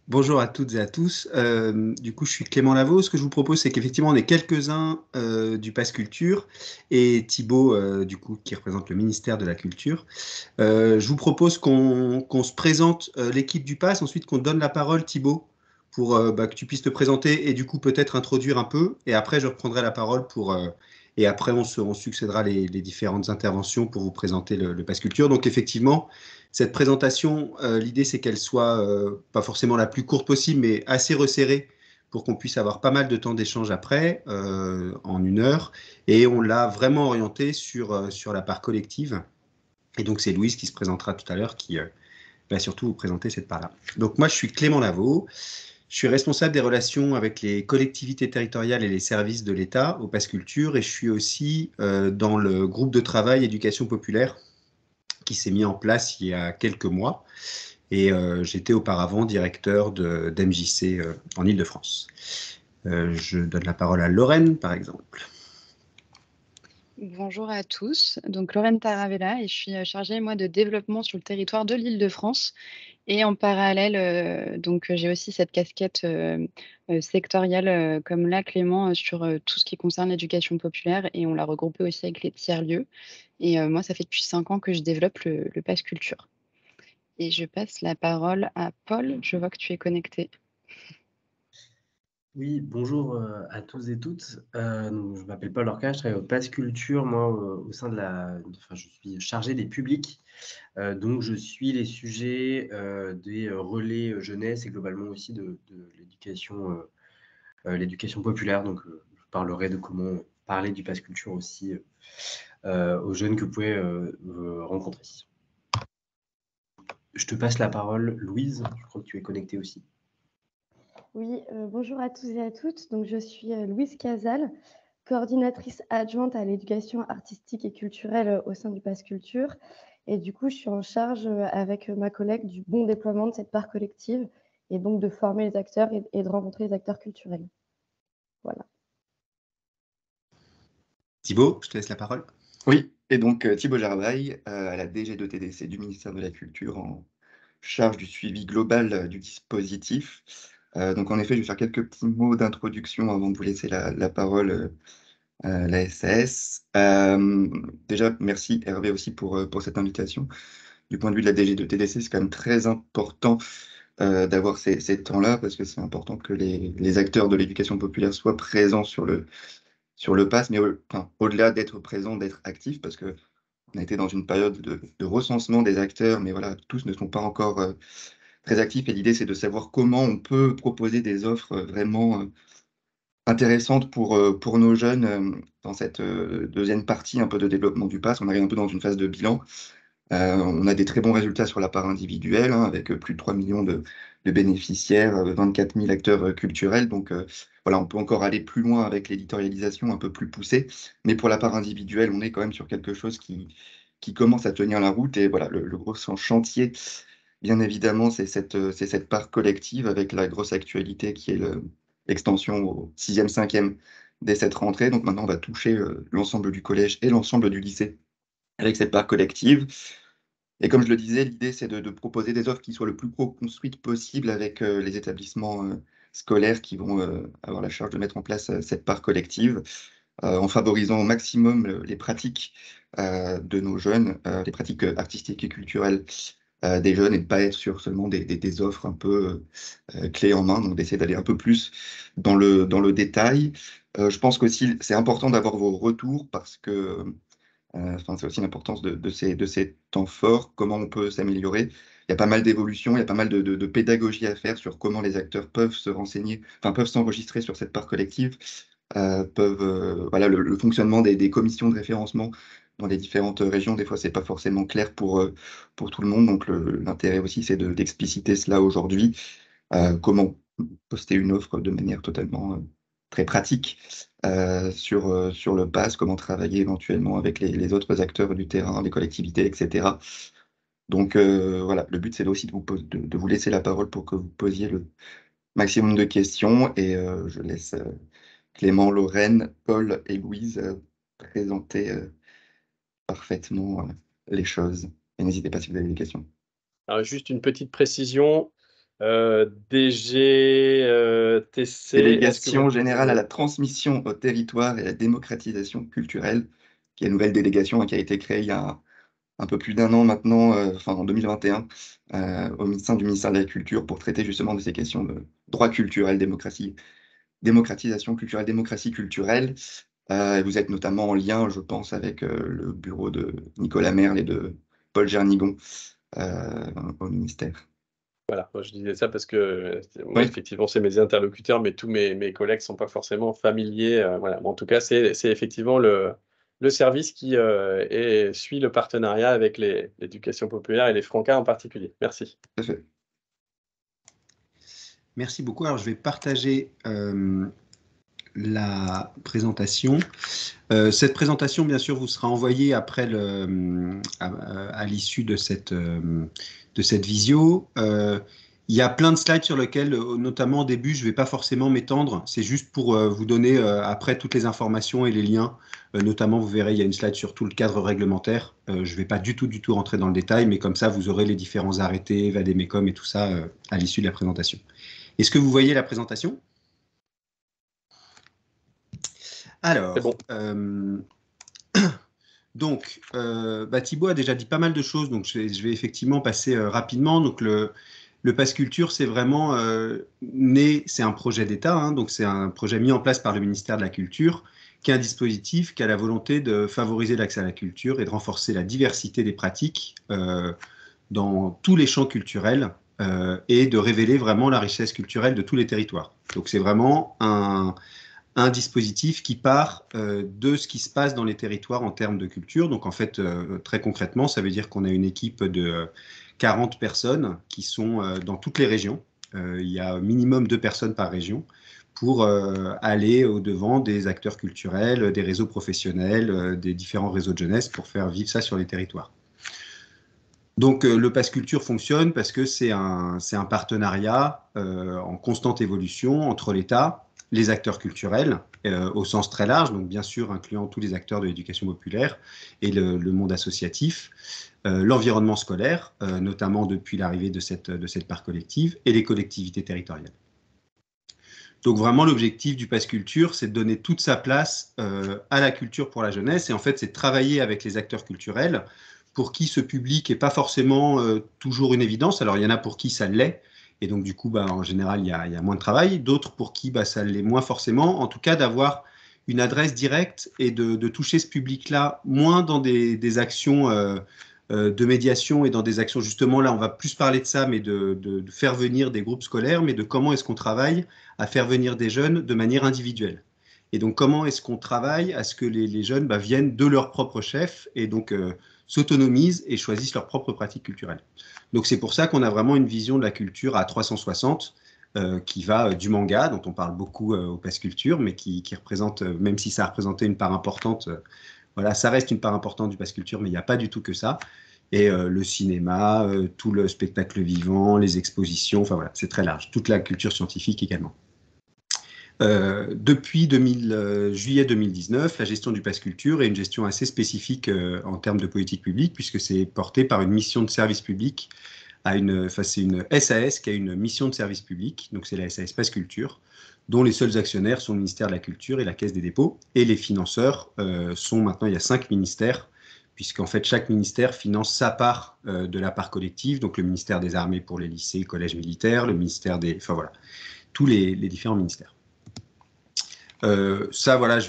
Bonjour à toutes et à tous. Du coup, je suis Clément Lavaux. Ce que je vous propose, c'est qu'effectivement, on est quelques-uns du Pass Culture et Thibaut, du coup, qui représente le ministère de la Culture. Je vous propose qu'on se présente l'équipe du Pass, ensuite qu'on te donne la parole, Thibaut, pour que tu puisses te présenter et du coup peut-être introduire un peu. Et après, je reprendrai la parole et après, on succédera les différentes interventions pour vous présenter le Pass Culture. Donc, effectivement, cette présentation, l'idée, c'est qu'elle soit pas forcément la plus courte possible, mais assez resserrée pour qu'on puisse avoir pas mal de temps d'échange après, en 1 heure. Et on l'a vraiment orienté sur la part collective. Et donc, c'est Louise qui se présentera tout à l'heure, qui va surtout vous présenter cette part-là. Donc, moi, je suis Clément Lavaux. Je suis responsable des relations avec les collectivités territoriales et les services de l'État au Pass Culture. Et je suis aussi dans le groupe de travail éducation populaire qui s'est mis en place il y a quelques mois. Et j'étais auparavant directeur d'MJC en Île-de-France. Je donne la parole à Lorraine, par exemple. Bonjour à tous, donc Lorraine Taravella et je suis, chargée moi de développement sur le territoire de l'Île-de-France et en parallèle, j'ai aussi cette casquette, sectorielle, comme là Clément, sur, tout ce qui concerne l'éducation populaire et on l'a regroupé aussi avec les tiers-lieux et moi ça fait depuis 5 ans que je développe le Pass Culture et je passe la parole à Paul, je vois que tu es connecté. Oui, bonjour à tous et toutes. Donc, je m'appelle Paul Orca, je travaille au Pass Culture, moi, au sein de je suis chargé des publics. Donc, je suis les sujets des relais jeunesse et globalement aussi de l'éducation populaire. Donc, je parlerai de comment parler du Pass Culture aussi aux jeunes que vous pouvez rencontrer. Je te passe la parole, Louise. Je crois que tu es connectée aussi. Oui, bonjour à tous et à toutes. Donc je suis, Louise Casal, coordinatrice adjointe à l'éducation artistique et culturelle, au sein du Pass Culture et du coup, je suis en charge, avec, ma collègue du bon déploiement de cette part collective et donc de former les acteurs et de rencontrer les acteurs culturels. Voilà. Thibaut, je te laisse la parole. Oui, et donc Thibaut Jarvaille, à la DG de TDC du ministère de la Culture, en charge du suivi global du dispositif. Donc en effet, je vais faire quelques petits mots d'introduction avant de vous laisser la parole, la SAS. Déjà, merci Hervé aussi pour cette invitation. Du point de vue de la DG de TDC, c'est quand même très important d'avoir ces temps-là, parce que c'est important que les acteurs de l'éducation populaire soient présents sur le pass, mais enfin, au-delà d'être présent, d'être actif, parce que on a été dans une période de recensement des acteurs, mais voilà, tous ne sont pas encore très actifs. Et l'idée, c'est de savoir comment on peut proposer des offres vraiment intéressantes pour nos jeunes dans cette deuxième partie un peu de développement du pass. On arrive un peu dans une phase de bilan. On a des très bons résultats sur la part individuelle, hein, avec plus de 3 millions de bénéficiaires, 24 000 acteurs culturels. Donc voilà, on peut encore aller plus loin avec l'éditorialisation un peu plus poussée. Mais pour la part individuelle, on est quand même sur quelque chose qui commence à tenir la route. Et voilà, le gros chantier, bien évidemment, c'est cette part collective avec la grosse actualité qui est l'extension au 6e, 5e dès cette rentrée. Donc maintenant, on va toucher l'ensemble du collège et l'ensemble du lycée avec cette part collective. Et comme je le disais, l'idée, c'est de proposer des offres qui soient le plus co-construites possible avec les établissements scolaires qui vont avoir la charge de mettre en place cette part collective, en favorisant au maximum les pratiques de nos jeunes, les pratiques artistiques et culturelles des jeunes, et de pas être sur seulement des offres un peu clés en main, donc d'essayer d'aller un peu plus dans le détail. Je pense qu'aussi, c'est important d'avoir vos retours parce que enfin, c'est aussi l'importance de ces temps forts, comment on peut s'améliorer. Il y a pas mal d'évolutions, il y a pas mal de pédagogie à faire sur comment les acteurs peuvent se renseigner, enfin peuvent s'enregistrer sur cette part collective, voilà, le fonctionnement des commissions de référencement dans les différentes régions, des fois, c'est pas forcément clair pour tout le monde. Donc l'intérêt aussi, c'est d'expliciter cela aujourd'hui. Comment poster une offre de manière totalement très pratique sur le pass, comment travailler éventuellement avec les autres acteurs du terrain, les collectivités, etc. Donc voilà, le but c'est aussi de vous laisser la parole pour que vous posiez le maximum de questions et je laisse Clément, Lorraine, Paul et Louise présenter parfaitement les choses. Et n'hésitez pas si vous avez des questions. Alors, juste une petite précision. DGTC, Délégation générale à la transmission au territoire et à la démocratisation culturelle, qui est une nouvelle délégation qui a été créée il y a un peu plus d'un an maintenant, enfin en 2021, au sein du ministère de la Culture pour traiter justement de ces questions de droit culturel, démocratisation culturelle, démocratie culturelle. Vous êtes notamment en lien, je pense, avec le bureau de Nicolas Merle et de Paul Jernigon au ministère. Voilà, moi je disais ça parce que moi, Oui. effectivement, c'est mes interlocuteurs, mais tous mes collègues ne sont pas forcément familiers. Voilà. Mais en tout cas, c'est effectivement le service qui suit le partenariat avec l'éducation populaire et les Francas en particulier. Merci. Tout à fait. Merci beaucoup. Alors, je vais partager la présentation. Cette présentation, bien sûr, vous sera envoyée après à l'issue de cette visio. Il y a plein de slides sur lesquels, notamment au début, je ne vais pas forcément m'étendre. C'est juste pour vous donner après toutes les informations et les liens. Notamment, vous verrez, il y a une slide sur tout le cadre réglementaire. Je ne vais pas du tout rentrer dans le détail, mais comme ça, vous aurez les différents arrêtés, Vademecum et tout ça à l'issue de la présentation. Est-ce que vous voyez la présentation ? Alors, bon. Donc, Thibaut a déjà dit pas mal de choses, donc je vais effectivement passer rapidement. Donc, le Pass Culture, c'est vraiment né, c'est un projet d'État, hein, donc c'est un projet mis en place par le ministère de la Culture, qui est un dispositif qui a la volonté de favoriser l'accès à la culture et de renforcer la diversité des pratiques dans tous les champs culturels et de révéler vraiment la richesse culturelle de tous les territoires. Donc, c'est vraiment un dispositif qui part de ce qui se passe dans les territoires en termes de culture. Donc, en fait, très concrètement, ça veut dire qu'on a une équipe de 40 personnes qui sont dans toutes les régions. Il y a un minimum 2 personnes par région pour aller au-devant des acteurs culturels, des réseaux professionnels, des différents réseaux de jeunesse pour faire vivre ça sur les territoires. Donc, le Pass Culture fonctionne parce que c'est un partenariat en constante évolution entre l'État, les acteurs culturels, au sens très large, donc bien sûr incluant tous les acteurs de l'éducation populaire et le monde associatif, l'environnement scolaire, notamment depuis l'arrivée de cette part collective, et les collectivités territoriales. Donc vraiment, l'objectif du Pass Culture, c'est de donner toute sa place à la culture pour la jeunesse, et en fait, c'est de travailler avec les acteurs culturels pour qui ce public n'est pas forcément toujours une évidence. Alors, il y en a pour qui ça l'est, et donc, du coup, en général, il y a moins de travail. D'autres pour qui ça l'est moins forcément. En tout cas, d'avoir une adresse directe et de toucher ce public-là, moins dans des actions de médiation et dans des actions, justement, là, on va plus parler de ça, mais de faire venir des groupes scolaires, mais de comment est-ce qu'on travaille à faire venir des jeunes de manière individuelle. Et donc, comment est-ce qu'on travaille à ce que les jeunes viennent de leur propre chef et donc s'autonomisent et choisissent leurs propres pratiques culturelles. Donc, c'est pour ça qu'on a vraiment une vision de la culture à 360 qui va du manga, dont on parle beaucoup au Pass Culture, mais qui représente, même si ça a représenté une part importante, voilà, ça reste une part importante du Pass Culture, mais il n'y a pas du tout que ça. Et le cinéma, tout le spectacle vivant, les expositions, enfin voilà, c'est très large. Toute la culture scientifique également. Depuis juillet 2019, la gestion du Pass Culture est une gestion assez spécifique en termes de politique publique, puisque c'est porté par une mission de service public, c'est une SAS qui a une mission de service public, donc c'est la SAS Pass Culture, dont les seuls actionnaires sont le ministère de la Culture et la Caisse des dépôts, et les financeurs sont maintenant, il y a 5 ministères, puisqu'en fait chaque ministère finance sa part de la part collective, donc le ministère des Armées pour les lycées, collèges militaires, le ministère des... Enfin voilà, tous les différents ministères. Ça, voilà, je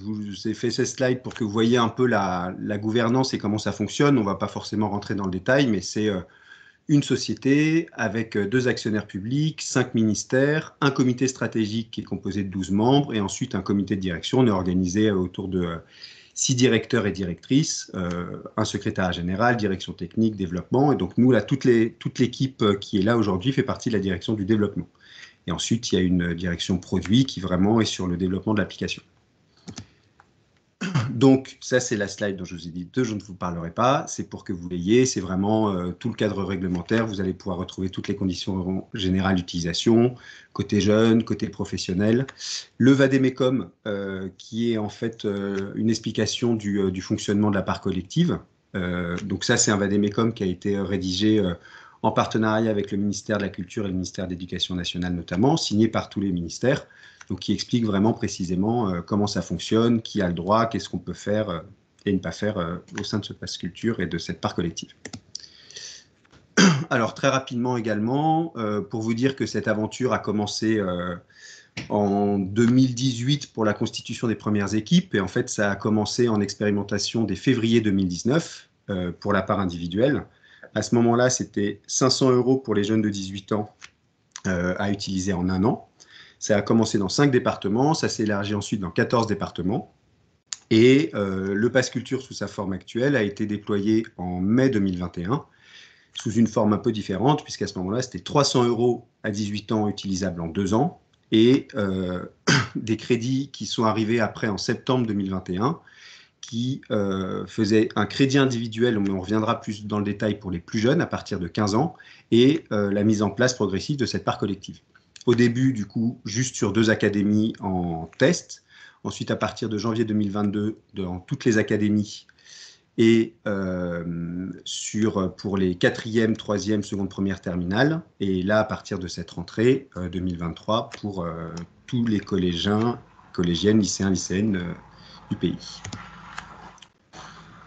vous ai fait ces slides pour que vous voyez un peu la gouvernance et comment ça fonctionne. On ne va pas forcément rentrer dans le détail, mais c'est une société avec 2 actionnaires publics, 5 ministères, un comité stratégique qui est composé de 12 membres et ensuite un comité de direction. On est organisé autour de 6 directeurs et directrices, un secrétariat général, direction technique, développement. Et donc, nous, là, toute l'équipe qui est là aujourd'hui fait partie de la direction du développement. Et ensuite, il y a une direction produit qui vraiment est sur le développement de l'application. Donc, ça, c'est la slide dont je vous ai dit, je ne vous parlerai pas. C'est pour que vous l'ayez. C'est vraiment tout le cadre réglementaire. Vous allez pouvoir retrouver toutes les conditions générales d'utilisation, côté jeune, côté professionnel. Le Vademecum, qui est en fait une explication du fonctionnement de la part collective. Donc ça, c'est un Vademecum qui a été rédigé en partenariat avec le ministère de la Culture et le ministère de l'Éducation nationale notamment, signé par tous les ministères, donc qui explique vraiment précisément comment ça fonctionne, qui a le droit, qu'est-ce qu'on peut faire et ne pas faire au sein de ce pass culture et de cette part collective. Alors très rapidement également, pour vous dire que cette aventure a commencé en 2018 pour la constitution des premières équipes, et en fait ça a commencé en expérimentation dès février 2019 pour la part individuelle. À ce moment-là, c'était 500 € pour les jeunes de 18 ans à utiliser en un an. Ça a commencé dans 5 départements, ça s'est élargi ensuite dans 14 départements. Et le pass culture sous sa forme actuelle a été déployé en mai 2021 sous une forme un peu différente, puisqu'à ce moment-là, c'était 300 € à 18 ans utilisables en 2 ans et des crédits qui sont arrivés après en septembre 2021 qui faisaient un crédit individuel, mais on reviendra plus dans le détail pour les plus jeunes à partir de 15 ans, et la mise en place progressive de cette part collective. Au début, du coup, juste sur 2 académies en test. Ensuite, à partir de janvier 2022, dans toutes les académies. Et pour les 4e, 3e, seconde, première terminale. Et là, à partir de cette rentrée 2023, pour tous les collégiens, collégiennes, lycéens, lycéennes du pays.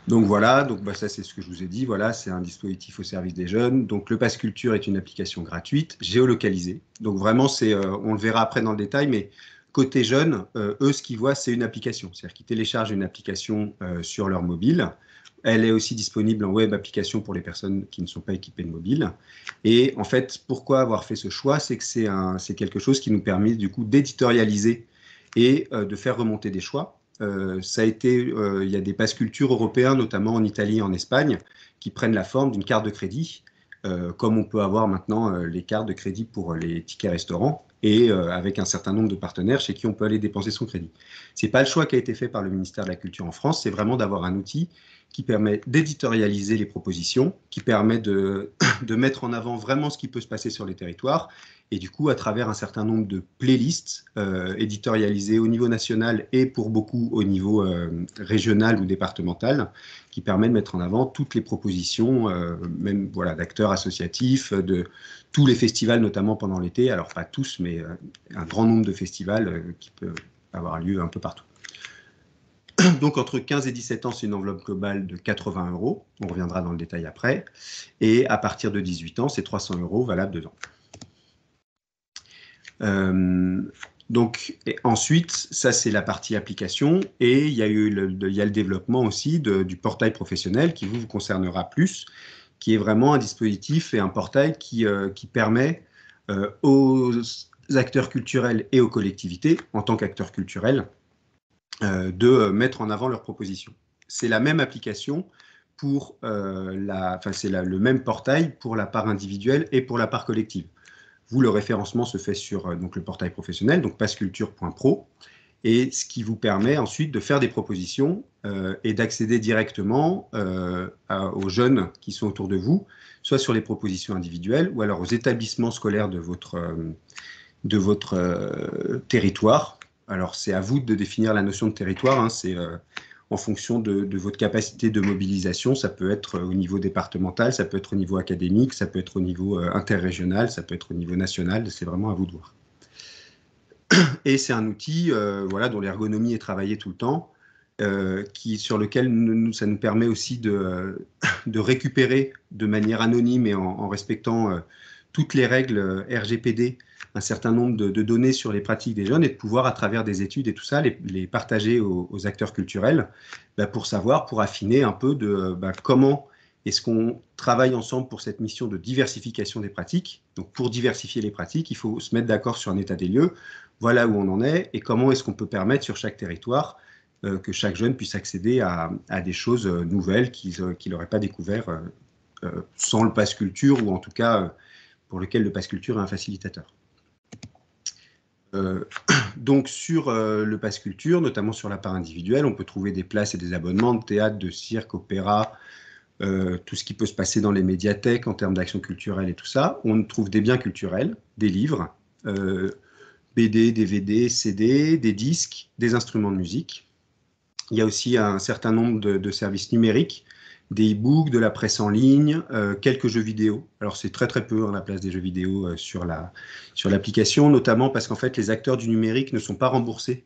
Donc voilà, donc ça c'est ce que je vous ai dit, voilà, c'est un dispositif au service des jeunes. Donc le Pass Culture est une application gratuite, géolocalisée. Donc vraiment, on le verra après dans le détail, mais côté jeunes, eux, ce qu'ils voient, c'est une application. C'est-à-dire qu'ils téléchargent une application sur leur mobile. Elle est aussi disponible en web application pour les personnes qui ne sont pas équipées de mobile. Et en fait, pourquoi avoir fait ce choix? C'est que c'est quelque chose qui nous permet du coup d'éditorialiser et de faire remonter des choix. Ça a été, il y a des passes culture européens, notamment en Italie et en Espagne, qui prennent la forme d'une carte de crédit, comme on peut avoir maintenant les cartes de crédit pour les tickets restaurants, et avec un certain nombre de partenaires chez qui on peut aller dépenser son crédit. Ce n'est pas le choix qui a été fait par le ministère de la Culture en France, c'est vraiment d'avoir un outil qui permet d'éditorialiser les propositions, qui permet de mettre en avant vraiment ce qui peut se passer sur les territoires, et du coup, à travers un certain nombre de playlists éditorialisées au niveau national et pour beaucoup au niveau régional ou départemental, qui permet de mettre en avant toutes les propositions, même voilà, d'acteurs associatifs, de tous les festivals, notamment pendant l'été. Alors pas tous, mais un grand nombre de festivals qui peuvent avoir lieu un peu partout. Donc entre 15 et 17 ans, c'est une enveloppe globale de 80 €. On reviendra dans le détail après. Et à partir de 18 ans, c'est 300 € valables 2 ans. Donc ensuite, ça c'est la partie application, et il y a le développement aussi du portail professionnel qui vous concernera plus, qui est vraiment un dispositif et un portail qui permet aux acteurs culturels et aux collectivités, en tant qu'acteurs culturels, de mettre en avant leurs propositions. C'est la même application pour c'est le même portail pour la part individuelle et pour la part collective. Vous, le référencement se fait sur donc le portail professionnel, donc passculture.pro, et ce qui vous permet ensuite de faire des propositions et d'accéder directement aux jeunes qui sont autour de vous, soit sur les propositions individuelles ou alors aux établissements scolaires de votre territoire. Alors, c'est à vous de définir la notion de territoire, hein, c'est en fonction de votre capacité de mobilisation. Ça peut être au niveau départemental, ça peut être au niveau académique, ça peut être au niveau interrégional, ça peut être au niveau national, c'est vraiment à vous de voir. Et c'est un outil voilà, dont l'ergonomie est travaillée tout le temps, sur lequel ça nous permet aussi de récupérer de manière anonyme et en respectant toutes les règles RGPD, un certain nombre de données sur les pratiques des jeunes, et de pouvoir, à travers des études et tout ça, les partager aux acteurs culturels pour savoir, pour affiner un peu comment est-ce qu'on travaille ensemble pour cette mission de diversification des pratiques. Donc, pour diversifier les pratiques, il faut se mettre d'accord sur un état des lieux. Voilà où on en est et comment est-ce qu'on peut permettre sur chaque territoire que chaque jeune puisse accéder à des choses nouvelles qu'il n'aurait pas découvert sans le pass culture, ou en tout cas pour lequel le pass culture est un facilitateur. Donc sur le pass culture, notamment sur la part individuelle, on peut trouver des places et des abonnements de théâtre, de cirque, opéra, tout ce qui peut se passer dans les médiathèques en termes d'action culturelle et tout ça. On trouve des biens culturels, des livres, BD, DVD, CD, des disques, des instruments de musique. Il y a aussi un certain nombre de services numériques des e-books, de la presse en ligne, quelques jeux vidéo. Alors c'est très très peu la place des jeux vidéo sur l'application, notamment parce qu'en fait les acteurs du numérique ne sont pas remboursés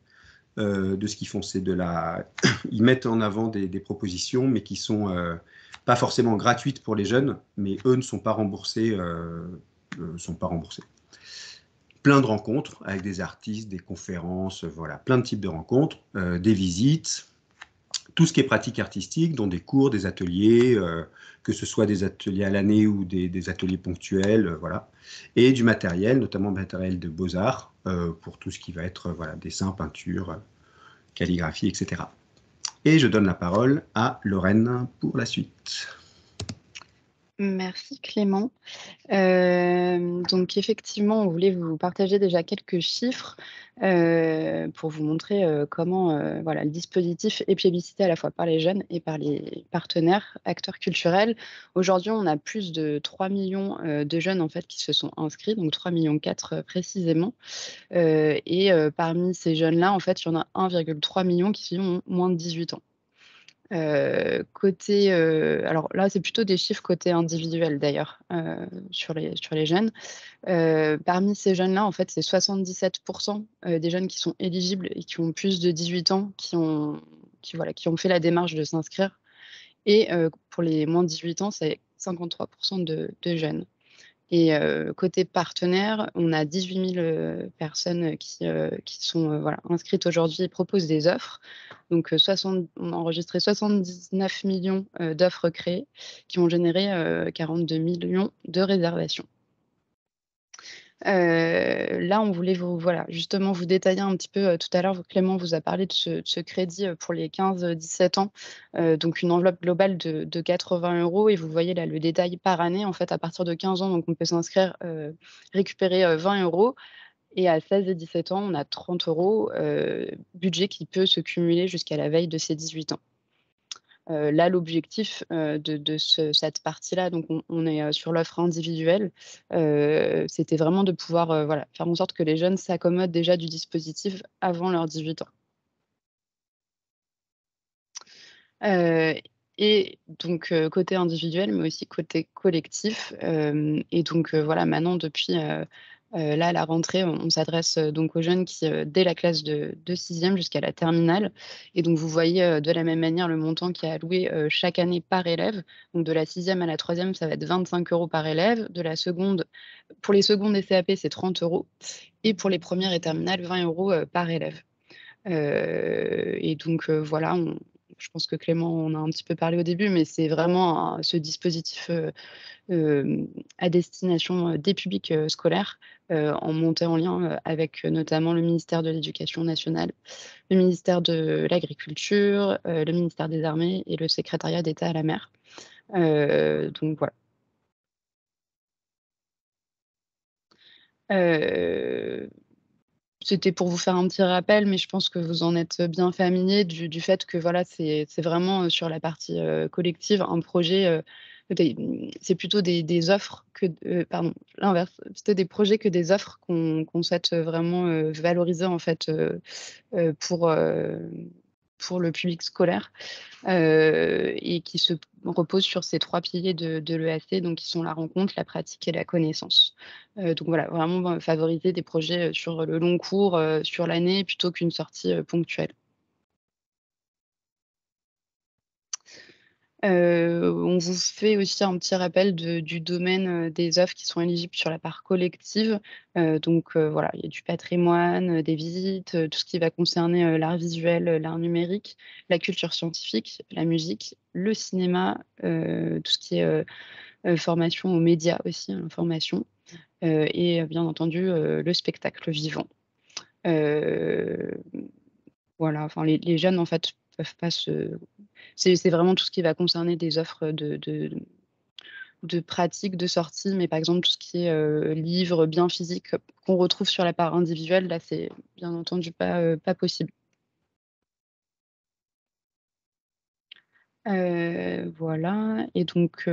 de ce qu'ils font. Ils mettent en avant des propositions, mais qui sont pas forcément gratuites pour les jeunes, mais eux ne sont pas remboursés. Plein de rencontres avec des artistes, des conférences, voilà, plein de types de rencontres, des visites, tout ce qui est pratique artistique, dont des cours, des ateliers, que ce soit des ateliers à l'année ou des ateliers ponctuels, voilà, et du matériel, notamment matériel de beaux-arts, pour tout ce qui va être voilà, dessin, peinture, calligraphie, etc. Et je donne la parole à Lorraine pour la suite. Merci Clément. Donc effectivement, on voulait vous partager déjà quelques chiffres pour vous montrer comment voilà, le dispositif est plébiscité à la fois par les jeunes et par les partenaires, acteurs culturels. Aujourd'hui, on a plus de 3 millions de jeunes en fait, qui se sont inscrits, donc 3,4 millions précisément. Et parmi ces jeunes-là, en fait, il y en a 1,3 million qui ont moins de 18 ans. Alors là, c'est plutôt des chiffres côté individuel d'ailleurs, sur les jeunes. Parmi ces jeunes-là, en fait, c'est 77% des jeunes qui sont éligibles et qui ont plus de 18 ans qui ont fait la démarche de s'inscrire. Et pour les moins de 18 ans, c'est 53% de jeunes. Et côté partenaire, on a 18 000 personnes qui sont voilà, inscrites aujourd'hui et proposent des offres. Donc, on a enregistré 79 millions d'offres créées qui ont généré 42 millions de réservations. Là, on voulait justement vous détailler un petit peu. Tout à l'heure, Clément vous a parlé de ce crédit pour les 15-17 ans, donc une enveloppe globale de 80 €. Et vous voyez là le détail par année. En fait, à partir de 15 ans, donc on peut s'inscrire, récupérer 20 €. Et à 16 et 17 ans, on a 30 €, budget qui peut se cumuler jusqu'à la veille de ses 18 ans. Là, l'objectif de cette partie-là, donc on est sur l'offre individuelle, c'était vraiment de pouvoir voilà, faire en sorte que les jeunes s'accommodent déjà du dispositif avant leurs 18 ans. Et donc côté individuel, mais aussi côté collectif. Et donc voilà, maintenant depuis là, à la rentrée, on s'adresse donc aux jeunes qui, dès la classe de 6e jusqu'à la terminale. Et donc vous voyez de la même manière le montant qui est alloué chaque année par élève. Donc de la 6e à la 3e, ça va être 25 € par élève. De la seconde, pour les secondes et CAP, c'est 30 €. Et pour les premières et terminales, 20 € par élève. Et donc voilà, je pense que Clément en a un petit peu parlé au début, mais c'est vraiment ce dispositif à destination des publics scolaires, en montée en lien avec notamment le ministère de l'Éducation nationale, le ministère de l'Agriculture, le ministère des Armées et le secrétariat d'État à la mer. Donc voilà. C'était pour vous faire un petit rappel, mais je pense que vous en êtes bien familier du fait que voilà, c'est vraiment sur la partie collective, un projet. C'est plutôt des offres que, pardon, l'inverse, plutôt des projets que des offres qu'on souhaite vraiment valoriser en fait pour le public scolaire, et qui se repose sur ces 3 piliers de l'EAC, donc qui sont la rencontre, la pratique et la connaissance. Donc voilà, vraiment favoriser des projets sur le long cours, sur l'année, plutôt qu'une sortie ponctuelle. On vous fait aussi un petit rappel du domaine des offres qui sont éligibles sur la part collective. Donc voilà, il y a du patrimoine, des visites, tout ce qui va concerner l'art visuel, l'art numérique, la culture scientifique, la musique, le cinéma, tout ce qui est formation aux médias aussi, information, et bien entendu le spectacle vivant. Voilà, enfin les jeunes en fait peuvent pas c'est vraiment tout ce qui va concerner des offres de pratique, de sortie, mais par exemple tout ce qui est livres bien physiques qu'on retrouve sur la part individuelle, là c'est bien entendu pas possible. Voilà. Et donc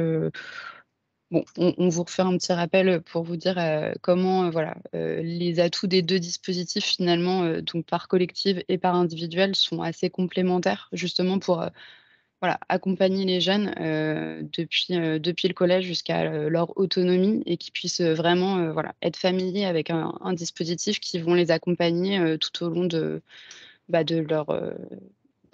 bon, on vous refait un petit rappel pour vous dire comment voilà, les atouts des 2 dispositifs finalement, donc par collective et par individuel, sont assez complémentaires justement pour voilà, accompagner les jeunes, depuis le collège jusqu'à, leur autonomie et qu'ils puissent, vraiment, voilà, être familiers avec un dispositif qui vont les accompagner, tout au long de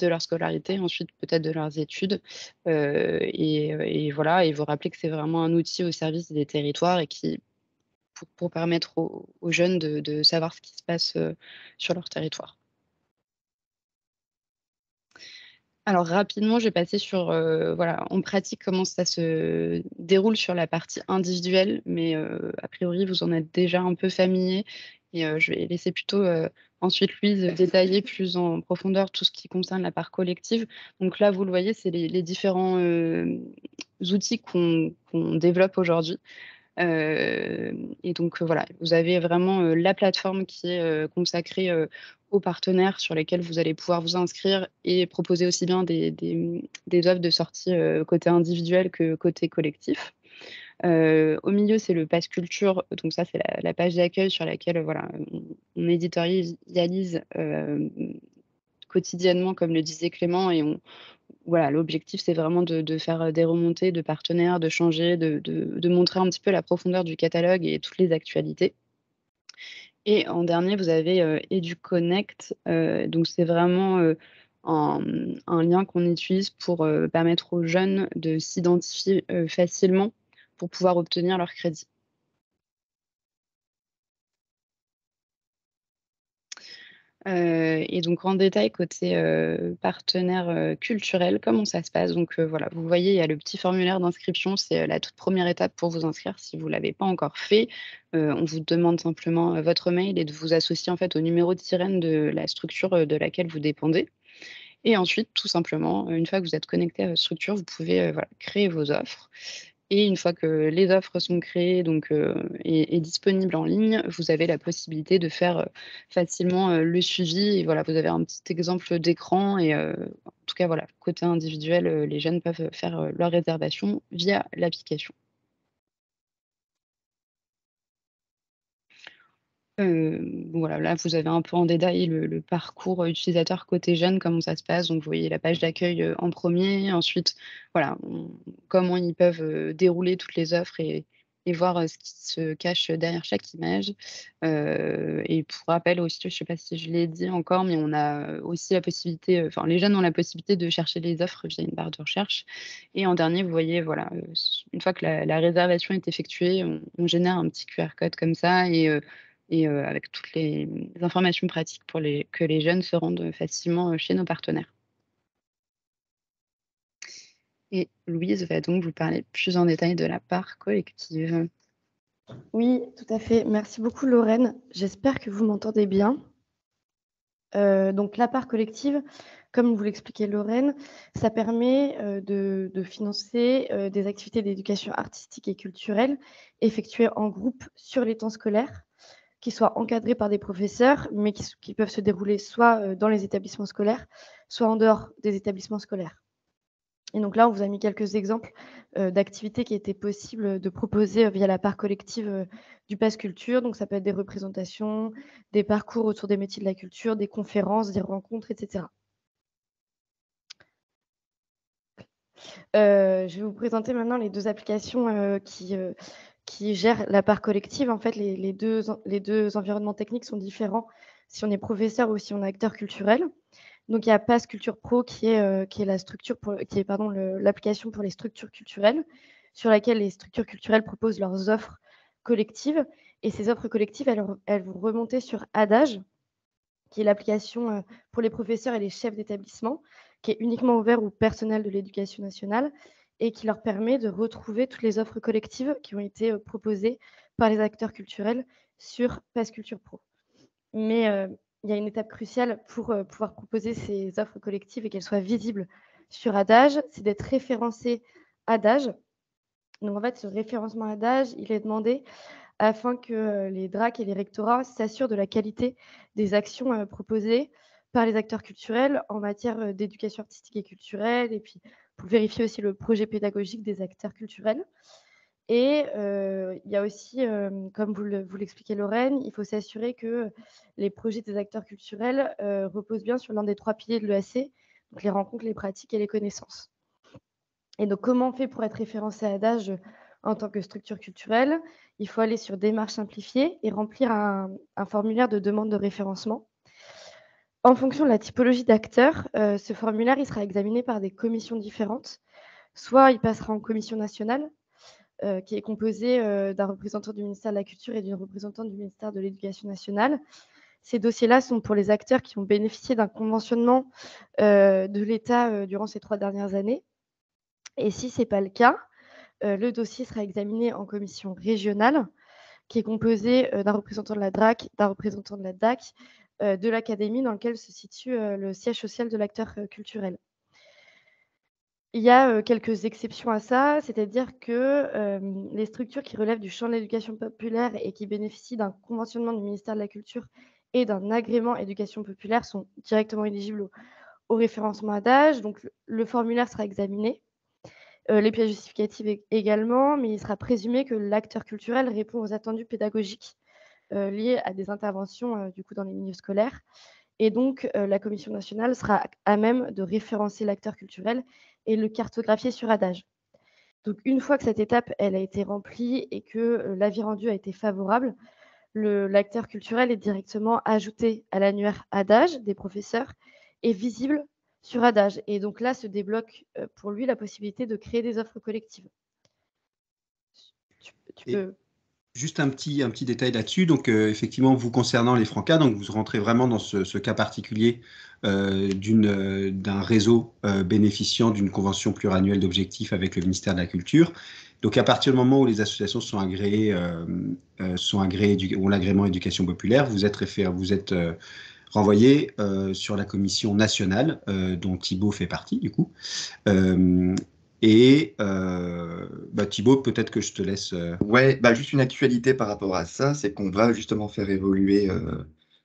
leur scolarité, ensuite peut-être de leurs études, et voilà et vous rappeler que c'est vraiment un outil au service des territoires et qui pour permettre aux jeunes de savoir ce qui se passe, sur leur territoire. Alors rapidement, je vais passer sur, voilà, en pratique, comment ça se déroule sur la partie individuelle, mais a priori, vous en êtes déjà un peu familier et je vais laisser plutôt, ensuite Louise détailler plus en profondeur tout ce qui concerne la part collective. Donc là, vous le voyez, c'est les différents, outils qu'on développe aujourd'hui. Et donc, voilà, vous avez vraiment, la plateforme qui est, consacrée, aux partenaires sur lesquels vous allez pouvoir vous inscrire et proposer aussi bien des offres de sortie, côté individuel que côté collectif. Au milieu, c'est le pass culture, donc ça, c'est la page d'accueil sur laquelle, voilà, on éditorialise, quotidiennement, comme le disait Clément et on voilà, l'objectif, c'est vraiment de faire, des remontées de partenaires, de changer, de montrer un petit peu la profondeur du catalogue et toutes les actualités. Et en dernier, vous avez, EduConnect, donc c'est vraiment, un lien qu'on utilise pour, permettre aux jeunes de s'identifier, facilement pour pouvoir obtenir leur crédit. Et donc en détail côté, partenaire, culturel, comment ça se passe? Donc, voilà, vous voyez, il y a le petit formulaire d'inscription, c'est, la toute première étape pour vous inscrire si vous ne l'avez pas encore fait. On vous demande simplement, votre mail et de vous associer en fait au numéro de sirène de la structure, de laquelle vous dépendez. Et ensuite, tout simplement, une fois que vous êtes connecté à votre structure, vous pouvez, voilà, créer vos offres et une fois que les offres sont créées donc et disponibles en ligne, vous avez la possibilité de faire, facilement, le suivi et voilà, vous avez un petit exemple d'écran et en tout cas, voilà, côté individuel, les jeunes peuvent, faire, leur réservation via l'application. Voilà, là, vous avez un peu en détail le parcours, utilisateur côté jeune, comment ça se passe. Donc vous voyez la page d'accueil, en premier. Ensuite, voilà, comment ils peuvent, dérouler toutes les offres et voir, ce qui se cache derrière chaque image. Et pour rappel aussi, je ne sais pas si je l'ai dit encore, mais on a aussi la possibilité, enfin les jeunes ont la possibilité de chercher les offres via une barre de recherche. Et en dernier, vous voyez, voilà, une fois que la réservation est effectuée, on génère un petit QR code comme ça avec toutes les informations pratiques pour que les jeunes se rendent facilement, chez nos partenaires. Et Louise va donc vous parler plus en détail de la part collective. Oui, tout à fait. Merci beaucoup, Lorraine. J'espère que vous m'entendez bien. Donc la part collective, comme vous l'expliquait Lorraine, ça permet, de financer, des activités d'éducation artistique et culturelle effectuées en groupe sur les temps scolaires, qui soient encadrés par des professeurs, mais qui peuvent se dérouler soit, dans les établissements scolaires, soit en dehors des établissements scolaires. Et donc là, on vous a mis quelques exemples, d'activités qui étaient possibles, de proposer, via la part collective, du pass culture. Donc ça peut être des représentations, des parcours autour des métiers de la culture, des conférences, des rencontres et cetera. Je vais vous présenter maintenant les 2 applications, qui gèrent la part collective. En fait, les 2 environnements techniques sont différents si on est professeur ou si on est acteur culturel. Donc il y a Pass Culture Pro qui est la structure qui est pardon l'application pour les structures culturelles, sur laquelle les structures culturelles proposent leurs offres collectives et ces offres collectives, elles vont remonter sur Adage, qui est l'application, pour les professeurs et les chefs d'établissement, qui est uniquement ouvert au personnel de l'éducation nationale et qui leur permet de retrouver toutes les offres collectives qui ont été, proposées par les acteurs culturels sur Pass Culture Pro. Mais, il y a une étape cruciale pour, pouvoir proposer ces offres collectives et qu'elles soient visibles sur Adage, c'est d'être référencé Adage. Donc en fait, ce référencement Adage, il est demandé afin que, les DRAC et les rectorats s'assurent de la qualité des actions, proposées par les acteurs culturels en matière, d'éducation artistique et culturelle et puis pour vérifier aussi le projet pédagogique des acteurs culturels. Et il y a aussi, comme vous l'expliquait Lorraine, il faut s'assurer que les projets des acteurs culturels, reposent bien sur l'un des 3 piliers de l'EAC, donc les rencontres, les pratiques et les connaissances. Et donc, comment on fait pour être référencé à Adage en tant que structure culturelle? Il faut aller sur Démarche simplifiée et remplir un formulaire de demande de référencement. En fonction de la typologie d'acteurs, ce formulaire il sera examiné par des commissions différentes. Soit il passera en commission nationale, qui est composée d'un représentant du ministère de la Culture et d'une représentante du ministère de l'Éducation nationale. Ces dossiers-là sont pour les acteurs qui ont bénéficié d'un conventionnement de l'État durant ces 3 dernières années. Et si ce n'est pas le cas, le dossier sera examiné en commission régionale, qui est composée d'un représentant de la DRAC, d'un représentant de la DAC, de l'académie dans lequel se situe le siège social de l'acteur culturel. Il y a quelques exceptions à ça, c'est-à-dire que les structures qui relèvent du champ de l'éducation populaire et qui bénéficient d'un conventionnement du ministère de la Culture et d'un agrément éducation populaire sont directement éligibles au référencement Adage. Donc le formulaire sera examiné, les pièces justificatives également, mais il sera présumé que l'acteur culturel répond aux attendus pédagogiques liés à des interventions du coup dans les milieux scolaires. Et donc, la commission nationale sera à même de référencer l'acteur culturel et le cartographier sur Adage. Donc, une fois que cette étape elle a été remplie et que l'avis rendu a été favorable, l'acteur culturel est directement ajouté à l'annuaire Adage des professeurs et visible sur Adage. Et donc là se débloque pour lui la possibilité de créer des offres collectives. Tu Et peux. juste un petit détail là-dessus. Donc, effectivement, vous concernant les Francas, donc vous rentrez vraiment dans ce cas particulier d'un réseau bénéficiant d'une convention pluriannuelle d'objectifs avec le ministère de la Culture. Donc, à partir du moment où les associations sont agréées ont l'agrément éducation populaire, vous êtes renvoyé sur la commission nationale dont Thibaut fait partie, du coup. Thibaut, peut-être que je te laisse. Ouais, juste une actualité par rapport à ça, c'est qu'on va justement faire évoluer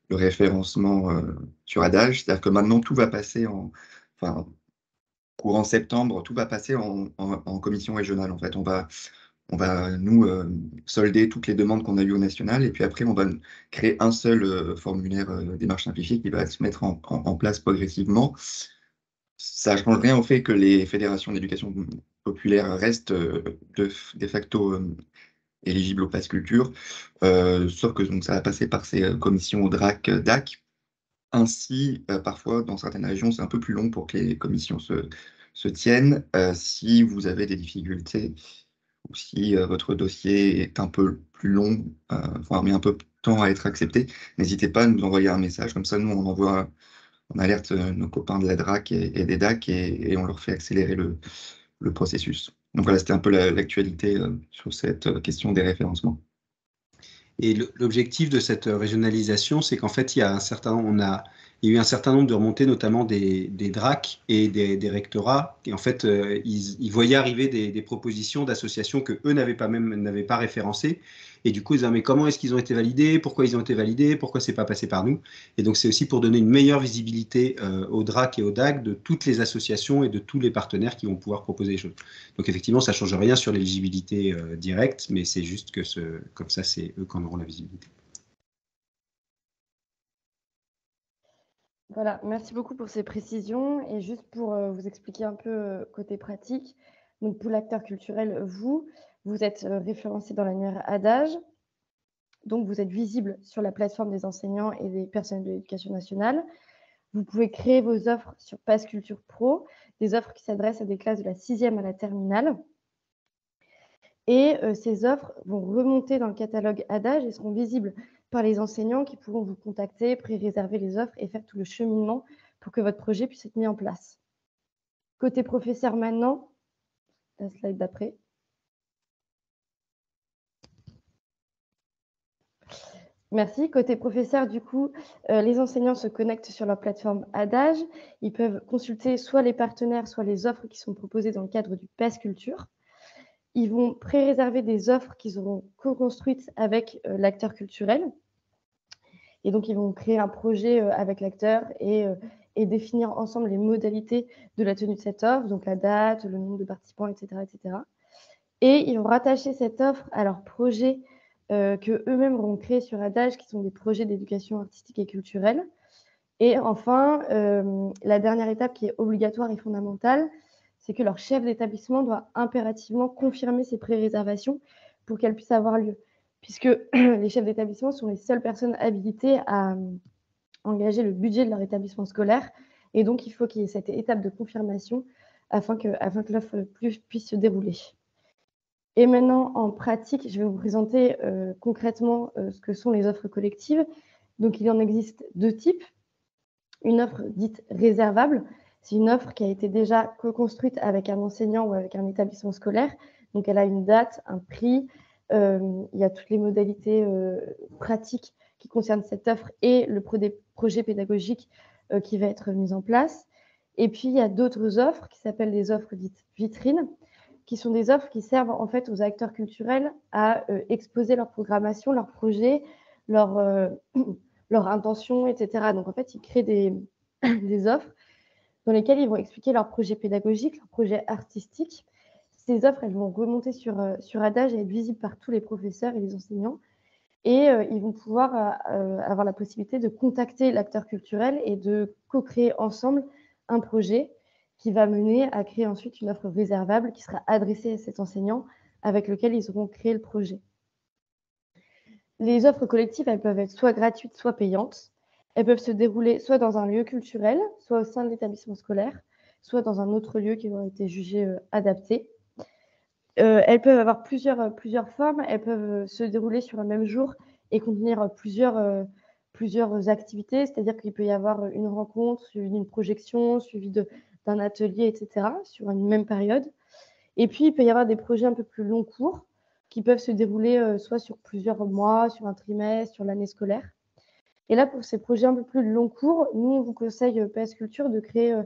le référencement sur Adage. C'est-à-dire que maintenant, tout va passer enfin, courant septembre, tout va passer en commission régionale. En fait, on va nous solder toutes les demandes qu'on a eues au national, et puis après, on va créer un seul formulaire démarche simplifiée qui va se mettre en place progressivement. Ça ne change rien au fait que les fédérations d'éducation populaire restent de facto éligibles au pass culture, sauf que donc, ça va passer par ces commissions DRAC, DAC. Ainsi, parfois, dans certaines régions, c'est un peu plus long pour que les commissions se tiennent. Si vous avez des difficultés ou si votre dossier est un peu plus long, voire met un peu de temps à être accepté, n'hésitez pas à nous envoyer un message. Comme ça, nous, on alerte nos copains de la DRAC et des DAC et on leur fait accélérer le processus. Donc voilà, c'était un peu l'actualité sur cette question des référencements. Et l'objectif de cette régionalisation, c'est qu'en fait, il y a eu un certain nombre de remontées, notamment des DRAC et des rectorats. Et en fait, ils voyaient arriver des propositions d'associations que eux n'avaient pas référencées. Et du coup, ils disaient, mais comment est-ce qu'ils ont été validés? Pourquoi ils ont été validés? Pourquoi c'est pas passé par nous? Et donc, c'est aussi pour donner une meilleure visibilité aux DRAC et aux DAC de toutes les associations et de tous les partenaires qui vont pouvoir proposer des choses. Donc, effectivement, ça ne change rien sur l'éligibilité directe, mais c'est juste que comme ça, c'est eux qui en auront la visibilité. Voilà, merci beaucoup pour ces précisions. Et juste pour vous expliquer un peu côté pratique, donc pour l'acteur culturel, vous êtes référencé dans l'annuaire Adage. Donc, vous êtes visible sur la plateforme des enseignants et des personnels de l'éducation nationale. Vous pouvez créer vos offres sur Pass Culture Pro, des offres qui s'adressent à des classes de la 6e à la terminale. Et ces offres vont remonter dans le catalogue Adage et seront visibles par les enseignants qui pourront vous contacter, pré-réserver les offres et faire tout le cheminement pour que votre projet puisse être mis en place. Côté professeur maintenant, la slide d'après. Merci. Côté professeur, du coup, les enseignants se connectent sur leur plateforme Adage. Ils peuvent consulter soit les partenaires, soit les offres qui sont proposées dans le cadre du Pass Culture. Ils vont pré-réserver des offres qu'ils auront co-construites avec l'acteur culturel. Et donc, ils vont créer un projet avec l'acteur et définir ensemble les modalités de la tenue de cette offre, donc la date, le nombre de participants, etc., etc. Et ils vont rattacher cette offre à leur projet qu'eux-mêmes auront créé sur Adage, qui sont des projets d'éducation artistique et culturelle. Et enfin, la dernière étape qui est obligatoire et fondamentale, c'est que leur chef d'établissement doit impérativement confirmer ces pré-réservations pour qu'elles puissent avoir lieu, puisque les chefs d'établissement sont les seules personnes habilitées à engager le budget de leur établissement scolaire, et donc il faut qu'il y ait cette étape de confirmation afin que l'offre puisse se dérouler. Et maintenant, en pratique, je vais vous présenter concrètement ce que sont les offres collectives. Donc, il en existe 2 types. Une offre dite réservable, c'est une offre qui a été déjà co-construite avec un enseignant ou avec un établissement scolaire. Donc, elle a une date, un prix, il y a toutes les modalités pratiques qui concernent cette offre et le projet pédagogique qui va être mis en place. Et puis, il y a d'autres offres qui s'appellent des offres dites vitrines, qui sont des offres qui servent en fait aux acteurs culturels à exposer leur programmation, leurs projets, leur intention, etc. Donc en fait, ils créent des offres dans lesquelles ils vont expliquer leur projet pédagogique, leur projet artistique. Ces offres, elles vont remonter sur Adage et être visibles par tous les professeurs et les enseignants. Et ils vont pouvoir avoir la possibilité de contacter l'acteur culturel et de co-créer ensemble un projet qui va mener à créer ensuite une offre réservable qui sera adressée à cet enseignant avec lequel ils auront créé le projet. Les offres collectives, elles peuvent être soit gratuites, soit payantes. Elles peuvent se dérouler soit dans un lieu culturel, soit au sein de l'établissement scolaire, soit dans un autre lieu qui aura été jugé adapté. Elles peuvent avoir plusieurs formes. Elles peuvent se dérouler sur un même jour et contenir plusieurs activités, c'est-à-dire qu'il peut y avoir une rencontre, suivie d'une projection, suivie d'un atelier, etc., sur une même période. Et puis, il peut y avoir des projets un peu plus long cours qui peuvent se dérouler soit sur plusieurs mois, sur un trimestre, sur l'année scolaire. Et là, pour ces projets un peu plus long cours, nous, on vous conseille, PS Culture, de créer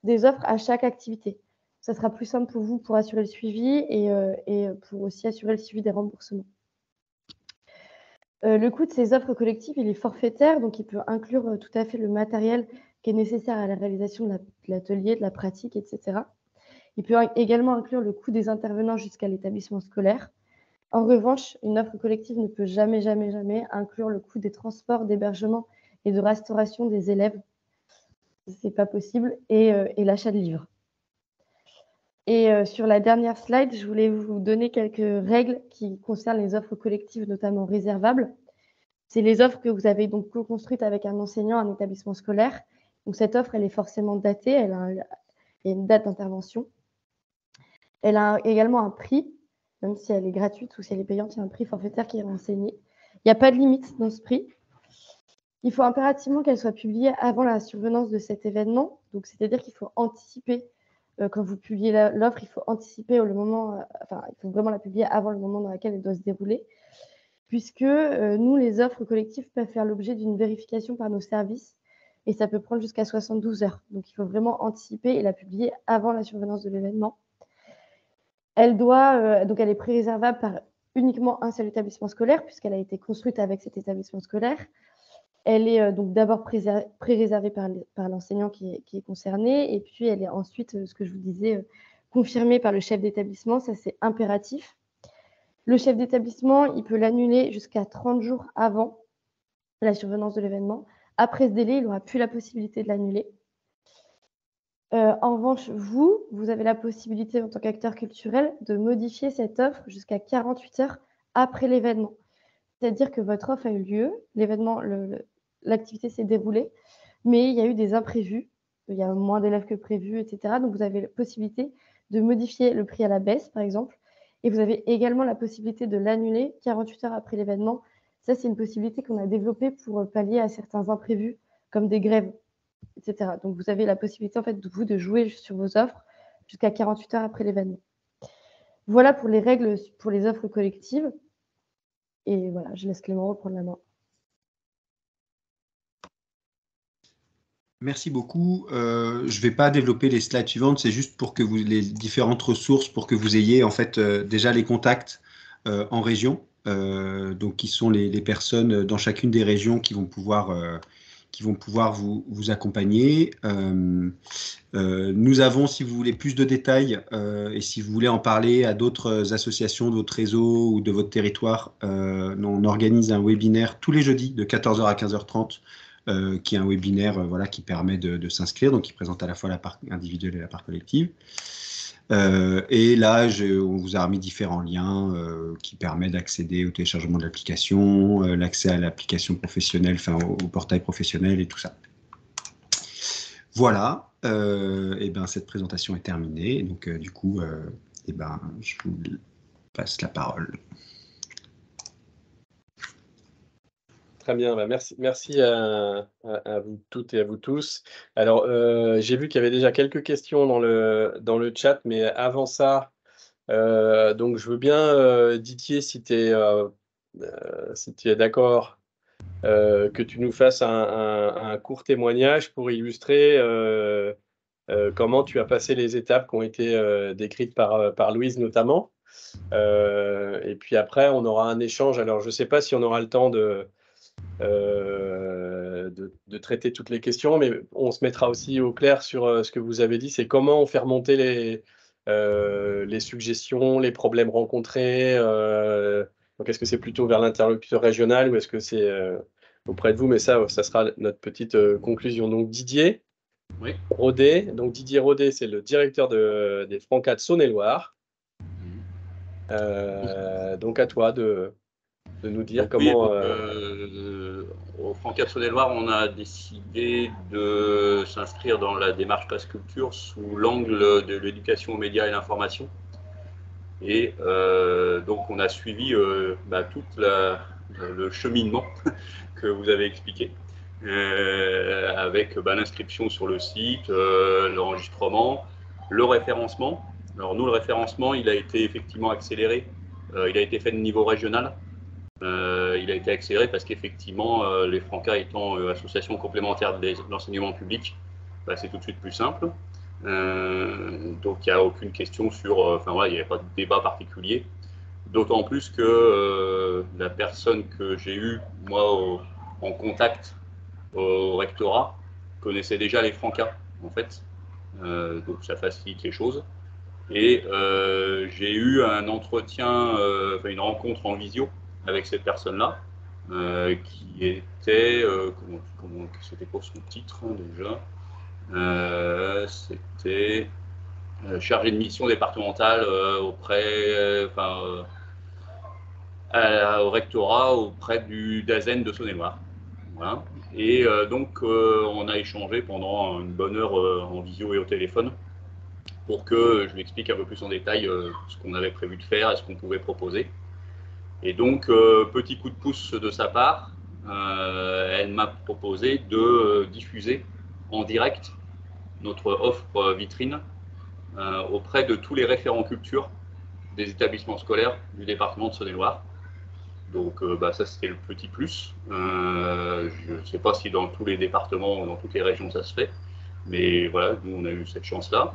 des offres à chaque activité. Ça sera plus simple pour vous pour assurer le suivi et pour aussi assurer le suivi des remboursements. Le coût de ces offres collectives, il est forfaitaire, donc il peut inclure tout à fait le matériel qui est nécessaire à la réalisation de l'atelier, de la pratique, etc. Il peut également inclure le coût des intervenants jusqu'à l'établissement scolaire. En revanche, une offre collective ne peut jamais inclure le coût des transports, d'hébergement et de restauration des élèves. Ce n'est pas possible, et l'achat de livres. Et sur la dernière slide, je voulais vous donner quelques règles qui concernent les offres collectives, notamment réservables. C'est les offres que vous avez donc co-construites avec un enseignant, un établissement scolaire. Donc cette offre, elle est forcément datée, il y a une date d'intervention. Elle a également un prix, même si elle est gratuite ou si elle est payante, il y a un prix forfaitaire qui est renseigné. Il n'y a pas de limite dans ce prix. Il faut impérativement qu'elle soit publiée avant la survenance de cet événement. Donc c'est-à-dire qu'il faut anticiper. Quand vous publiez l'offre, il faut anticiper il faut vraiment la publier avant le moment dans lequel elle doit se dérouler, puisque nous, les offres collectives peuvent faire l'objet d'une vérification par nos services, et ça peut prendre jusqu'à 72 heures. Donc, il faut vraiment anticiper et la publier avant la survenance de l'événement. Elle est pré-réservable par uniquement un seul établissement scolaire, puisqu'elle a été construite avec cet établissement scolaire. Elle est donc d'abord pré-réservée par l'enseignant qui est concerné, et puis elle est ensuite, ce que je vous disais, confirmée par le chef d'établissement. Ça, c'est impératif. Le chef d'établissement, il peut l'annuler jusqu'à 30 jours avant la survenance de l'événement. Après ce délai, il n'aura plus la possibilité de l'annuler. En revanche, vous avez la possibilité, en tant qu'acteur culturel, de modifier cette offre jusqu'à 48 heures après l'événement. C'est-à-dire que votre offre a eu lieu, l'événement, l'activité s'est déroulée, mais il y a eu des imprévus, il y a moins d'élèves que prévu, etc. Donc, vous avez la possibilité de modifier le prix à la baisse, par exemple, et vous avez également la possibilité de l'annuler 48 heures après l'événement. Ça, c'est une possibilité qu'on a développée pour pallier à certains imprévus, comme des grèves, etc. Donc, vous avez la possibilité, en fait, de jouer sur vos offres jusqu'à 48 heures après l'événement. Voilà pour les règles pour les offres collectives. Et voilà, je laisse Clément reprendre la main. Merci beaucoup. Je ne vais pas développer les slides suivantes, c'est juste pour que les différentes ressources, pour que vous ayez en fait déjà les contacts en région, donc qui sont les personnes dans chacune des régions qui vont pouvoir vous accompagner. Nous avons, si vous voulez plus de détails et si vous voulez en parler à d'autres associations de votre réseau ou de votre territoire, on organise un webinaire tous les jeudis de 14h à 15h30 qui est un webinaire qui permet de s'inscrire, donc qui présente à la fois la part individuelle et la part collective. Et là, on vous a remis différents liens qui permettent d'accéder au téléchargement de l'application, l'accès à l'application professionnelle, enfin au portail professionnel et tout ça. Voilà, et ben, cette présentation est terminée. Donc, du coup, et ben, je vous passe la parole. Très bien, bah merci à vous toutes et à vous tous. Alors, j'ai vu qu'il y avait déjà quelques questions dans le chat, mais avant ça, donc je veux bien, Didier, si tu es d'accord, que tu nous fasses un court témoignage pour illustrer comment tu as passé les étapes qui ont été décrites par Louise notamment. Et puis après, on aura un échange. Alors, je ne sais pas si on aura le temps de traiter toutes les questions, mais on se mettra aussi au clair sur ce que vous avez dit, c'est comment on fait remonter les suggestions, les problèmes rencontrés. Donc, est-ce que c'est plutôt vers l'interlocuteur régional ou est-ce que c'est auprès de vous? Mais ça sera notre petite conclusion. Donc, Didier Rodet. Donc, Didier Rodet, c'est le directeur des Francas de Saône-et-Loire. Donc, à toi de nous dire donc, comment… au Francas de Saône-et-Loire, on a décidé de s'inscrire dans la démarche Pass Culture sous l'angle de l'éducation aux médias et l'information. Et donc, on a suivi tout le cheminement que vous avez expliqué, avec l'inscription sur le site, l'enregistrement, le référencement. Alors nous, le référencement, il a été effectivement accéléré. Il a été fait de niveau régional. Il a été accéléré parce qu'effectivement, les Francas étant association complémentaire de l'enseignement public, c'est tout de suite plus simple. Donc il n'y a aucune question sur… il n'y avait pas de débat particulier. D'autant plus que la personne que j'ai eue, moi, en contact au rectorat, connaissait déjà les Francas, en fait. Donc ça facilite les choses. Et j'ai eu un entretien, une rencontre en visio avec cette personne-là, qui était, c'était quoi son titre déjà, c'était chargé de mission départementale auprès, au rectorat auprès du DAZEN de Saône-et-Loire. Voilà. Et donc on a échangé pendant une bonne heure en visio et au téléphone pour que je lui explique un peu plus en détail ce qu'on avait prévu de faire et ce qu'on pouvait proposer. Et donc, petit coup de pouce de sa part, elle m'a proposé de diffuser en direct notre offre vitrine auprès de tous les référents culture des établissements scolaires du département de Saône-et-Loire. Donc, ça, c'était le petit plus. Je ne sais pas si dans tous les départements ou dans toutes les régions ça se fait, mais voilà, nous, on a eu cette chance-là.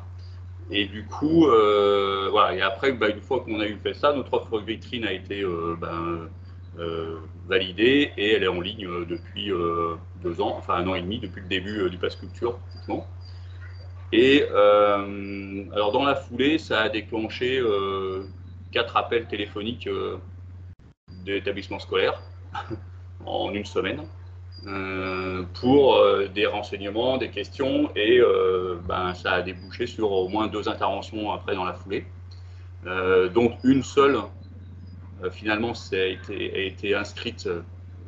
Et du coup, voilà. Et après, une fois qu'on a eu fait ça, notre offre vitrine a été validée et elle est en ligne depuis 2 ans, enfin 1 an et demi, depuis le début du Pass Culture. Et alors dans la foulée, ça a déclenché 4 appels téléphoniques d'établissements scolaires en 1 semaine. Pour des renseignements, des questions, et ça a débouché sur au moins 2 interventions après dans la foulée, dont une seule finalement a été inscrite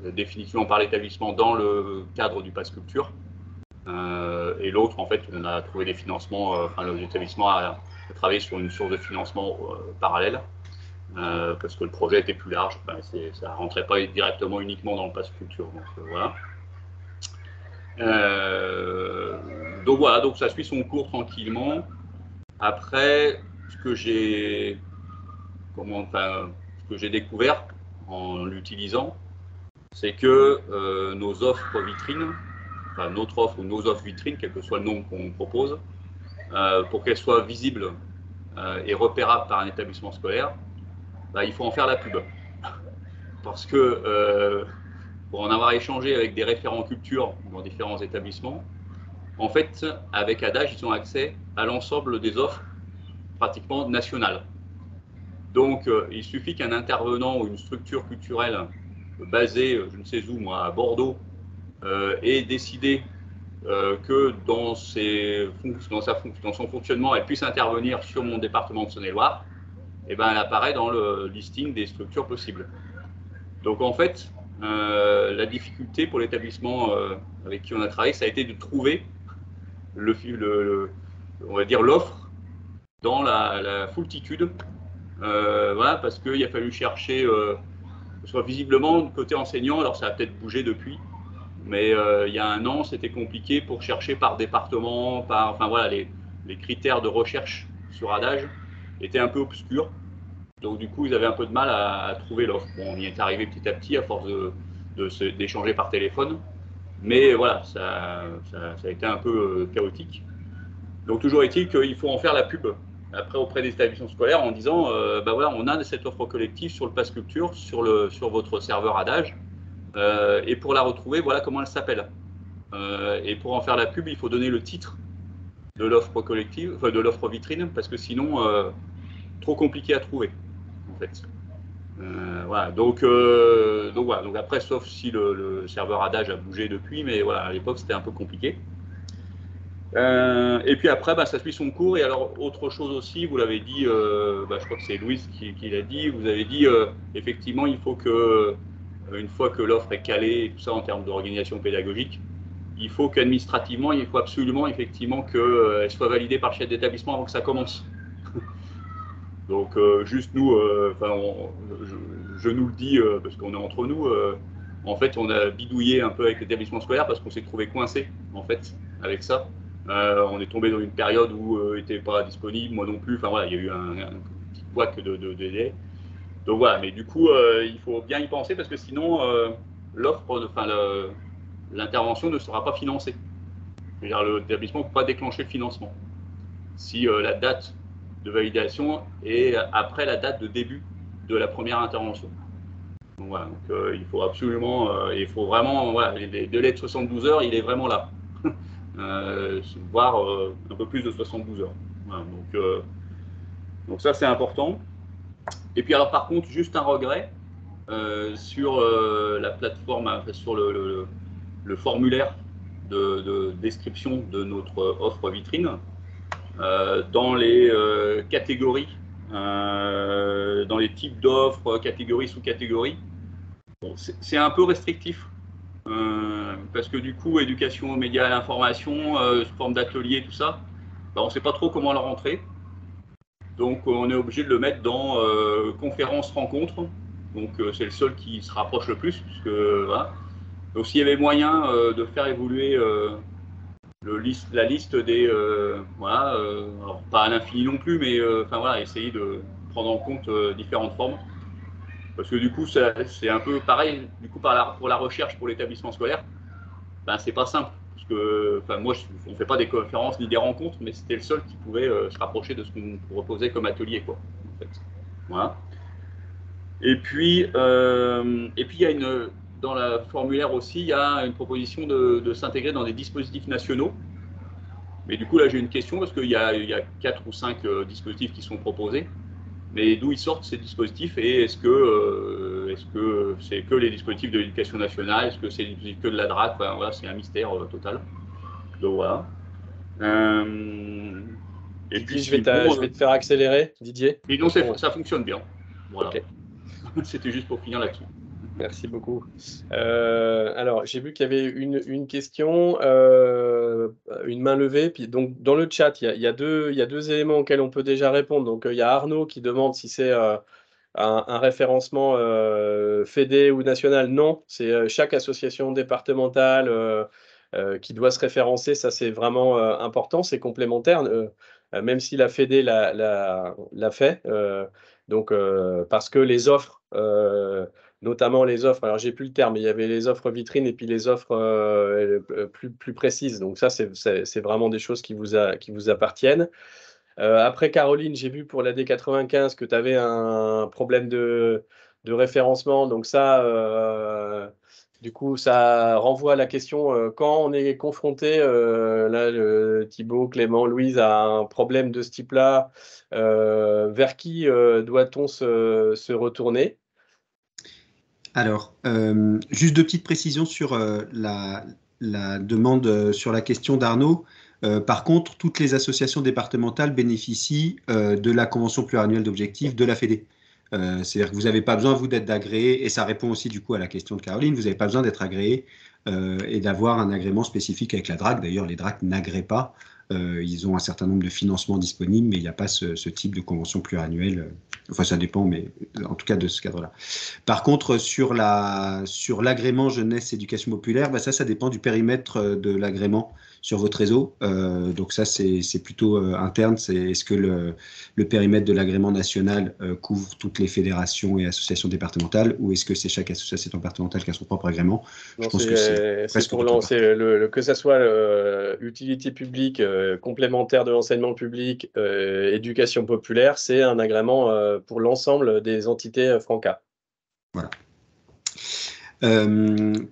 définitivement par l'établissement dans le cadre du Pass Culture, et l'autre, en fait, on a trouvé des financements, l'établissement a travaillé sur une source de financement parallèle, parce que le projet était plus large, ça ne rentrait pas directement uniquement dans le Pass Culture, donc voilà. Donc voilà, donc ça suit son cours tranquillement. Après, ce que j'ai découvert en l'utilisant, c'est que nos offres vitrines, notre offre ou nos offres vitrines, quel que soit le nom qu'on propose, pour qu'elles soient visibles et repérables par un établissement scolaire, il faut en faire la pub. Parce que pour en avoir échangé avec des référents culture dans différents établissements, en fait, avec Adage, ils ont accès à l'ensemble des offres pratiquement nationales. Donc, il suffit qu'un intervenant ou une structure culturelle basée, je ne sais où, moi, à Bordeaux, ait décidé que dans son fonctionnement, elle puisse intervenir sur mon département de Saône-et-Loire, et ben, elle apparaît dans le listing des structures possibles. Donc en fait, la difficulté pour l'établissement avec qui on a travaillé, ça a été de trouver on va dire l'offre dans la foultitude. Voilà, parce qu'il a fallu chercher, soit visiblement côté enseignant, alors ça a peut-être bougé depuis, mais il y a un an, c'était compliqué pour chercher par département, enfin voilà, les critères de recherche sur Adage étaient un peu obscurs. Donc du coup, ils avaient un peu de mal à trouver l'offre. Bon, on y est arrivé petit à petit à force d'échanger par téléphone, mais voilà, ça a été un peu chaotique. Donc toujours est-il qu'il faut en faire la pub après auprès des établissements scolaires en disant bah voilà, on a cette offre collective sur le Pass Culture, sur votre serveur Adage, et pour la retrouver, voilà comment elle s'appelle. Et pour en faire la pub, il faut donner le titre de l'offre collective, enfin de l'offre vitrine, parce que sinon, trop compliqué à trouver, en fait. Voilà. Donc voilà. Donc après, sauf si le serveur Adage a bougé depuis, mais voilà, à l'époque, c'était un peu compliqué. Et puis après, bah, ça suit son cours. Et alors, autre chose aussi, vous l'avez dit, bah, je crois que c'est Louise qui l'a dit, vous avez dit, effectivement, il faut que, une fois que l'offre est calée, et tout ça en termes d'organisation pédagogique, il faut qu'administrativement, il faut absolument, effectivement, qu'elle soit validée par le chef d'établissement avant que ça commence. Donc, juste nous, je nous le dis, parce qu'on est entre nous, en fait, on a bidouillé un peu avec l'établissement scolaire parce qu'on s'est trouvé coincé, en fait, avec ça. On est tombé dans une période où il n'était pas disponible, moi non plus. Enfin voilà, il y a eu un petit couac de délai. Donc voilà, mais du coup, il faut bien y penser parce que sinon, l'intervention ne sera pas financée. C'est-à-dire, l'établissement ne peut pas déclencher le financement si la date de validation est après la date de début de la première intervention. Donc voilà, donc, il faut absolument, il faut vraiment, voilà, les délais de 72 heures, il est vraiment là. Voire un peu plus de 72 heures. Voilà, donc ça, c'est important. Et puis alors, par contre, juste un regret sur la plateforme, sur le formulaire de description de notre offre vitrine, dans les catégories, dans les types d'offres, catégories, sous-catégories, bon, c'est un peu restrictif. Parce que du coup, éducation aux médias et à l'information, sous forme d'atelier, tout ça, bah, on ne sait pas trop comment le rentrer. Donc, on est obligé de le mettre dans conférences, rencontres. Donc, c'est le seul qui se rapproche le plus. Puisque, voilà. Donc, s'il y avait moyen de faire évoluer la liste des... voilà, alors pas à l'infini non plus, mais enfin, voilà, essayer de prendre en compte différentes formes. Parce que du coup, c'est un peu pareil, du coup, pour la recherche pour l'établissement scolaire, ben, c'est pas simple. Parce que, enfin, moi, on ne fait pas des conférences ni des rencontres, mais c'était le seul qui pouvait se rapprocher de ce qu'on proposait comme atelier, quoi, en fait. Voilà. Et puis, il y a dans le formulaire aussi, il y a une proposition de s'intégrer dans des dispositifs nationaux. Mais du coup, là, j'ai une question, parce qu'il y a 4 ou 5 dispositifs qui sont proposés. Mais d'où ils sortent ces dispositifs et est-ce que c'est que les dispositifs de l'éducation nationale? Est-ce que c'est les dispositifs que de la DRAC? Enfin, voilà, c'est un mystère total. Donc voilà. Et puis je vais te faire accélérer, Didier. Et non, ça fonctionne bien. Voilà. Okay. C'était juste pour finir là-dessus. Merci beaucoup. Alors, j'ai vu qu'il y avait une question, une main levée. Puis donc, dans le chat, il y a deux éléments auxquels on peut déjà répondre. Donc, il y a Arnaud qui demande si c'est un référencement fédé ou national. Non, c'est chaque association départementale qui doit se référencer. Ça, c'est vraiment important. C'est complémentaire, même si la fédé l'a fait. Donc, parce que les offres, notamment les offres, alors j'ai plus le terme, mais il y avait les offres vitrines et puis les offres plus précises. Donc ça, c'est vraiment des choses qui vous appartiennent. Après, Caroline, j'ai vu pour la D95 que tu avais un problème de référencement. Donc ça, du coup, ça renvoie à la question, quand on est confronté, là, Thibaut, Clément, Louise, à un problème de ce type-là, vers qui doit-on se retourner? Alors, juste deux petites précisions sur la demande sur la question d'Arnaud. Par contre, toutes les associations départementales bénéficient de la convention pluriannuelle d'objectifs de la Fédé. C'est-à-dire que vous n'avez pas besoin, vous, d'être agréé, et ça répond aussi du coup à la question de Caroline, vous n'avez pas besoin d'être agréé et d'avoir un agrément spécifique avec la DRAC. D'ailleurs, les DRAC n'agréent pas. Ils ont un certain nombre de financements disponibles, mais il n'y a pas ce type de convention pluriannuelle. Enfin, ça dépend, mais en tout cas de ce cadre-là. Par contre, sur l'agrément jeunesse éducation populaire, bah ça dépend du périmètre de l'agrément sur votre réseau. Donc ça, c'est plutôt interne. Est-ce que le périmètre de l'agrément national couvre toutes les fédérations et associations départementales, ou est-ce que c'est chaque association départementale qui a son propre agrément? Je pense que c'est pour lancer que ça soit utilité publique, complémentaire de l'enseignement public, éducation populaire, c'est un agrément pour l'ensemble des entités Franca. Voilà.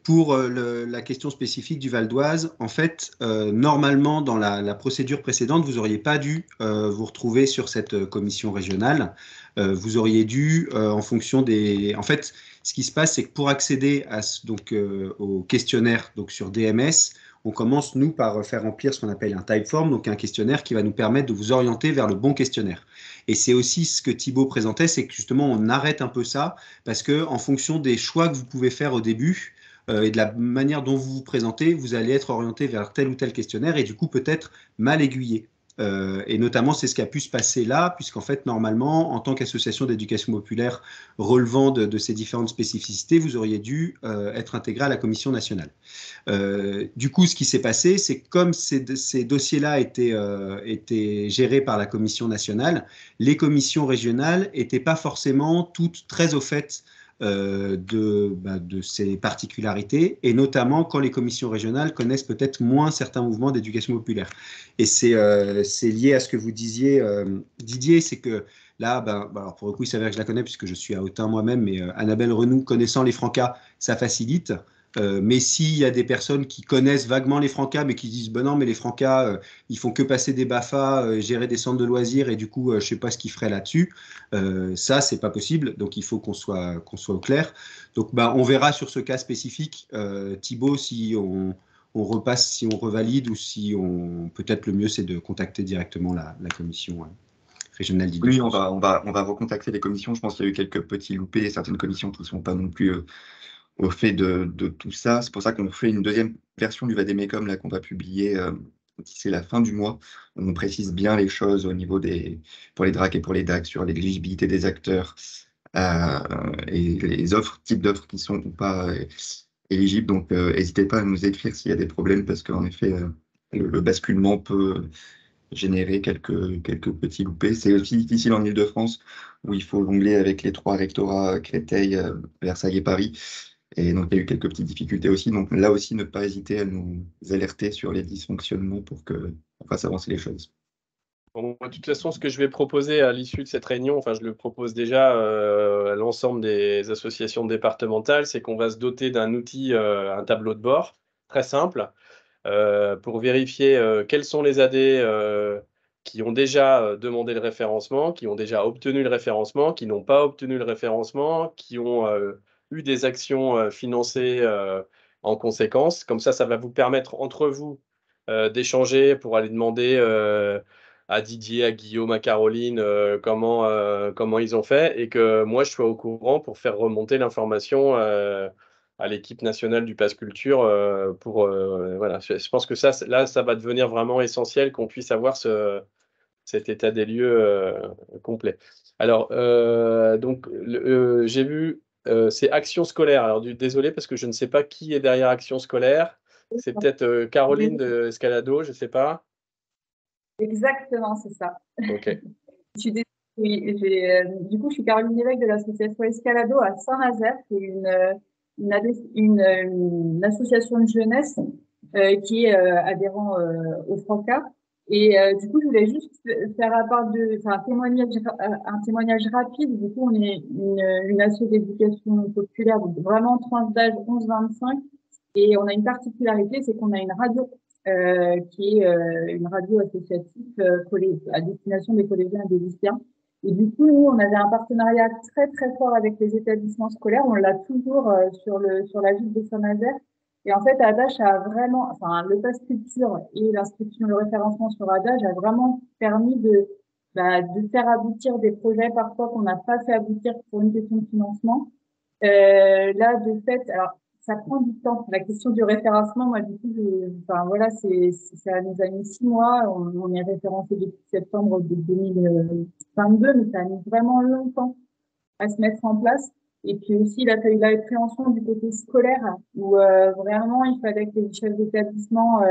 Pour la question spécifique du Val d'Oise, en fait, normalement, dans la procédure précédente, vous n'auriez pas dû vous retrouver sur cette commission régionale. Vous auriez dû, en fonction des... En fait, ce qui se passe, c'est que pour accéder au questionnaire sur DMS, on commence, nous, par faire remplir ce qu'on appelle un typeform, donc un questionnaire qui va nous permettre de vous orienter vers le bon questionnaire. Et c'est aussi ce que Thibaut présentait, c'est que justement, on arrête un peu ça, parce qu'en fonction des choix que vous pouvez faire au début et de la manière dont vous vous présentez, vous allez être orienté vers tel ou tel questionnaire et du coup, peut-être mal aiguillé. Et notamment, c'est ce qui a pu se passer là, puisqu'en fait, normalement, en tant qu'association d'éducation populaire relevant de ces différentes spécificités, vous auriez dû être intégré à la commission nationale. Du coup, ce qui s'est passé, c'est que comme ces dossiers-là étaient gérés par la commission nationale, les commissions régionales n'étaient pas forcément toutes très au fait de ces particularités, et notamment quand les commissions régionales connaissent peut-être moins certains mouvements d'éducation populaire. Et c'est lié à ce que vous disiez, Didier, c'est que là, alors pour le coup, il s'avère que je la connais puisque je suis à Autun moi-même, mais Annabelle Renoux, connaissant les Francas, ça facilite. Mais s'il y a des personnes qui connaissent vaguement les Francas, mais qui disent ben non, mais les Francas, ils font que passer des BAFA, gérer des centres de loisirs, et du coup, je ne sais pas ce qu'ils feraient là-dessus. Ça, c'est pas possible. Donc, il faut qu'on soit au clair. Donc, on verra sur ce cas spécifique, Thibaut, si on repasse, si on revalide, ou si peut-être le mieux, c'est de contacter directement la commission régionale d'Île-de-France. Oui, on va recontacter les commissions. Je pense qu'il y a eu quelques petits loupés, certaines commissions qui ne sont pas non plus au fait de tout ça. C'est pour ça qu'on fait une deuxième version du Vademecum là qu'on va publier d'ici la fin du mois. On précise bien les choses au niveau pour les DRAC et pour les DAC sur l'éligibilité des acteurs et les types d'offres qui sont ou pas éligibles. Donc, n'hésitez pas à nous écrire s'il y a des problèmes, parce qu'en effet, le basculement peut générer quelques petits loupés. C'est aussi difficile en Île-de-France, où il faut jongler avec les 3 rectorats, Créteil, Versailles et Paris. Et donc, il y a eu quelques petites difficultés aussi. Donc, là aussi, ne pas hésiter à nous alerter sur les dysfonctionnements pour qu'on fasse avancer les choses. Bon, de toute façon, ce que je vais proposer à l'issue de cette réunion, enfin, je le propose déjà à l'ensemble des associations départementales, c'est qu'on va se doter d'un outil, un tableau de bord, très simple, pour vérifier quels sont les AD qui ont déjà demandé le référencement, qui ont déjà obtenu le référencement, qui n'ont pas obtenu le référencement, qui ont eu des actions financées en conséquence. Comme ça va vous permettre entre vous d'échanger pour aller demander à Didier, à Guillaume, à Caroline comment ils ont fait, et que moi je sois au courant pour faire remonter l'information à l'équipe nationale du Pass Culture voilà. Je pense que ça va devenir vraiment essentiel qu'on puisse avoir cet état des lieux complet. Alors, donc, j'ai vu, c'est Action Scolaire. Alors, désolé, parce que je ne sais pas qui est derrière Action Scolaire. C'est peut-être Caroline de Escalado, je ne sais pas. Exactement, c'est ça. Ok. Oui, du coup, je suis Caroline Lévesque de l'association Escalado à Saint-Nazaire, qui est une association de jeunesse qui est adhérent au Franca. Et du coup, je voulais juste faire un témoignage rapide. Du coup, on est une association d'éducation populaire, donc vraiment tranche d'âge 11-25. Et on a une particularité, c'est qu'on a une radio qui est une radio associative à destination des collégiens et des lycéens. Et du coup, nous, on avait un partenariat très, très fort avec les établissements scolaires. On l'a toujours sur la ville de Saint-Nazaire. Et en fait, Adache a vraiment, enfin, le pass culture et l'inscription, le référencement sur Adache a vraiment permis de faire aboutir des projets parfois qu'on n'a pas fait aboutir pour une question de financement. Là, de fait, alors, ça prend du temps. La question du référencement, moi, du coup, enfin, voilà, ça nous a mis 6 mois. On est référencé depuis septembre de 2022, mais ça a mis vraiment longtemps à se mettre en place. Et puis aussi, il a fallu l'appréhension du côté scolaire, où vraiment, il fallait que les chefs d'établissement,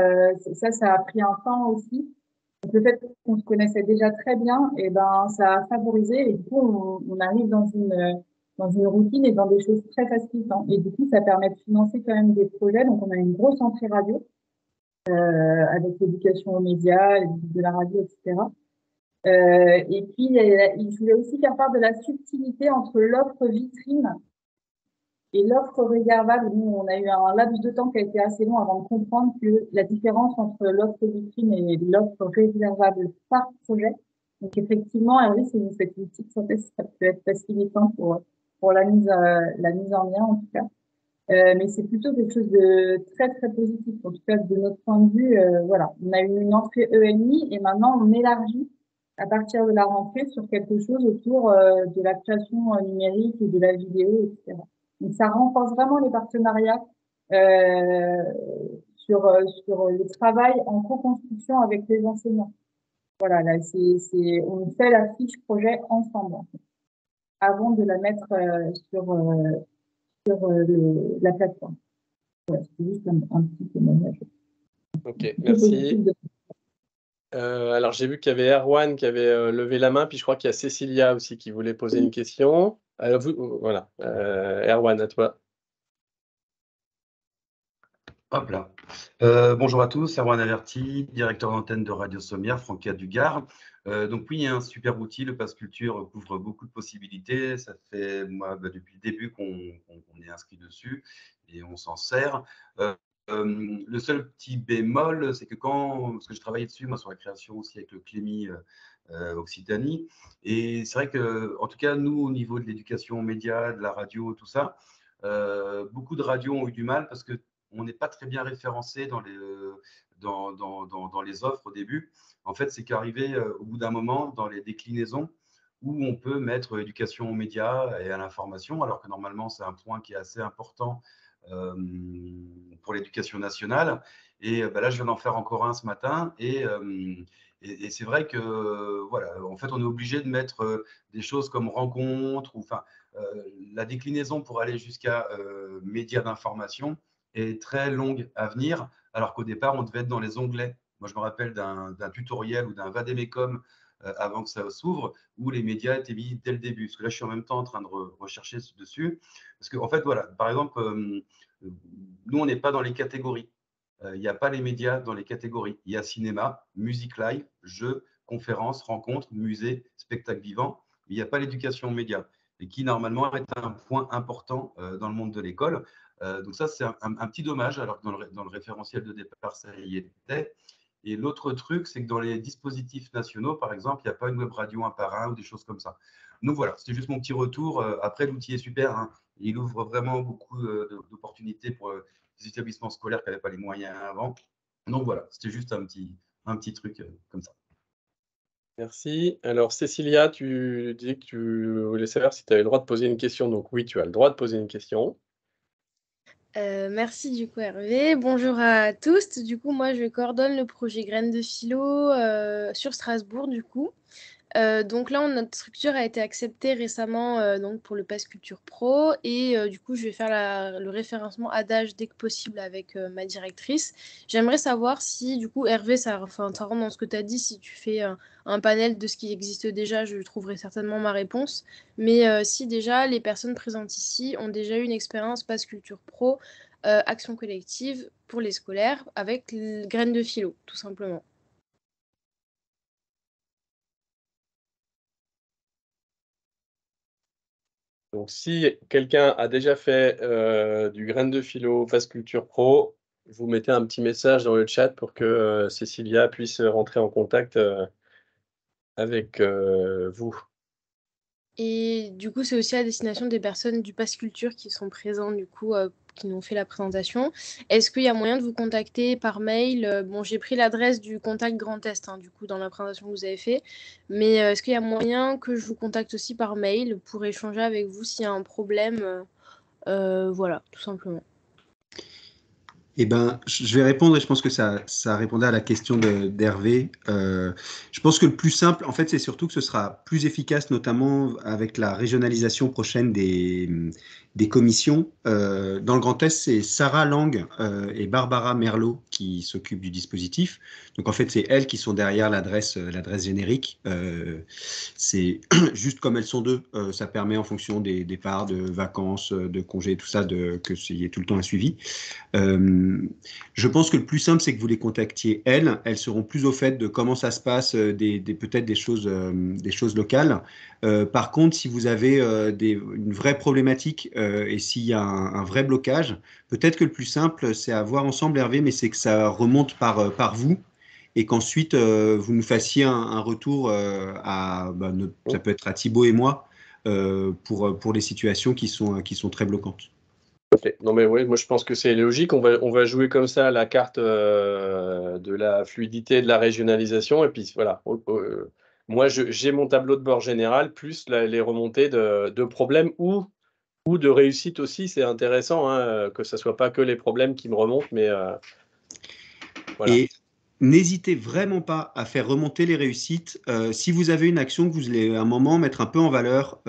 ça a pris un temps aussi. Donc, le fait qu'on se connaissait déjà très bien, et ben, ça a favorisé. Et du coup, on arrive dans une routine et dans des choses très facilitantes. Et du coup, ça permet de financer quand même des projets. Donc, on a une grosse entrée radio, avec l'éducation aux médias, de la radio, etc. Et puis, je voulais aussi faire part de la subtilité entre l'offre vitrine et l'offre réservable. Nous, on a eu un laps de temps qui a été assez long avant de comprendre que la différence entre l'offre vitrine et l'offre réservable par projet. Donc, effectivement, Hervé, si vous faites une petite synthèse, ça peut être facilitant pour la mise en lien, en tout cas. Mais c'est plutôt quelque chose de très, très positif. En tout cas, de notre point de vue, voilà. On a eu une entrée ENI et maintenant, on élargit à partir de la rentrée sur quelque chose autour de la création numérique et de la vidéo, etc. Donc, ça renforce vraiment les partenariats sur le travail en co-construction avec les enseignants. Voilà, là, on fait la fiche projet ensemble, en fait, avant de la mettre sur la plateforme. Voilà, c'est juste un petit témoignage. Ok, merci. Alors, j'ai vu qu'il y avait Erwan qui avait levé la main, puis je crois qu'il y a Cécilia aussi qui voulait poser une question. Alors, voilà, Erwan, à toi. Hop là. Bonjour à tous, Erwan Averti, directeur d'antenne de Radio Sommière, Franquia du Gard. Donc oui, il y a un super outil, le Pass Culture couvre beaucoup de possibilités. Ça fait, moi, depuis le début qu'on est inscrit dessus et on s'en sert. Le seul petit bémol, c'est que parce que je travaillais dessus, moi, sur la création aussi avec le Clémy Occitanie, et c'est vrai que, en tout cas, nous, au niveau de l'éducation aux médias, de la radio, tout ça, beaucoup de radios ont eu du mal parce que on n'est pas très bien référencé dans les offres au début. En fait, c'est qu'arrivé au bout d'un moment dans les déclinaisons où on peut mettre éducation aux médias et à l'information, alors que normalement, c'est un point qui est assez important pour l'éducation nationale. Et là, je viens d'en faire encore un ce matin. Et c'est vrai que, voilà, en fait, on est obligé de mettre des choses comme rencontre, ou enfin, la déclinaison pour aller jusqu'à médias d'information est très longue à venir, alors qu'au départ, on devait être dans les onglets. Moi, je me rappelle d'un tutoriel ou d'un vadémécom avant que ça s'ouvre, où les médias étaient mis dès le début. Parce que là, je suis en même temps en train de rechercher dessus. Parce qu'en fait, voilà, par exemple, nous, on n'est pas dans les catégories. Il n'y a pas les médias dans les catégories. Il y a cinéma, musique live, jeux, conférences, rencontres, musées, spectacles vivants. Il n'y a pas l'éducation aux médias, et qui normalement est un point important dans le monde de l'école. Donc ça, c'est un petit dommage, alors que dans le référentiel de départ, ça y était. Et l'autre truc, c'est que dans les dispositifs nationaux, par exemple, il n'y a pas une web radio un par un ou des choses comme ça. Donc voilà, c'était juste mon petit retour. Après, l'outil est super, hein. Il ouvre vraiment beaucoup d'opportunités pour les établissements scolaires qui n'avaient pas les moyens avant. Donc voilà, c'était juste un petit truc comme ça. Merci. Alors, Cécilia, tu disais que tu voulais savoir si tu avais le droit de poser une question. Donc oui, tu as le droit de poser une question. Merci du coup Hervé. Bonjour à tous. Du coup, moi je coordonne le projet Graines de Philo sur Strasbourg du coup. Donc là, notre structure a été acceptée récemment donc pour le Pass Culture Pro et du coup, je vais faire le référencement Adage dès que possible avec ma directrice. J'aimerais savoir si du coup, Hervé, ça rentre dans ce que tu as dit, si tu fais un panel de ce qui existe déjà, je trouverai certainement ma réponse. Mais si déjà les personnes présentes ici ont déjà eu une expérience Pass Culture Pro, action collective pour les scolaires avec Graines de Philo, tout simplement. Donc, si quelqu'un a déjà fait du Graines de Philo Pass Culture Pro, vous mettez un petit message dans le chat pour que Cécilia puisse rentrer en contact avec vous. Et du coup, c'est aussi à destination des personnes du Pass Culture qui sont présentes du coup qui nous ont fait la présentation. Est-ce qu'il y a moyen de vous contacter par mail? Bon, j'ai pris l'adresse du contact Grand Est, hein, du coup, dans la présentation que vous avez fait. Mais est-ce qu'il y a moyen que je vous contacte aussi par mail pour échanger avec vous s'il y a un problème? Voilà, tout simplement. Eh ben, je vais répondre et je pense que ça répondait à la question d'Hervé. Je pense que le plus simple, en fait, c'est surtout que ce sera plus efficace, notamment avec la régionalisation prochaine des commissions. Dans le Grand Est, c'est Sarah Lang et Barbara Merlot qui s'occupent du dispositif. Donc, en fait, c'est elles qui sont derrière l'adresse générique. C'est juste comme elles sont deux, ça permet en fonction des départs, de vacances, de congés, tout ça, que il y ait tout le temps un suivi. Je pense que le plus simple, c'est que vous les contactiez elles. Elles seront plus au fait de comment ça se passe, peut-être des choses locales. Par contre, si vous avez une vraie problématique et s'il y a un vrai blocage, peut-être que le plus simple, c'est à voir ensemble, Hervé, mais c'est que ça remonte par vous et qu'ensuite vous nous fassiez un retour ça peut être à Thibaut et moi pour les situations qui sont très bloquantes. Okay. Non mais oui, moi je pense que c'est logique. On va jouer comme ça à la carte de la fluidité, de la régionalisation. Et puis voilà, moi j'ai mon tableau de bord général, plus les remontées de problèmes ou de réussite aussi. C'est intéressant que ce ne soit pas que les problèmes qui me remontent, mais voilà. Et n'hésitez vraiment pas à faire remonter les réussites. Si vous avez une action que vous voulez à un moment mettre un peu en valeur,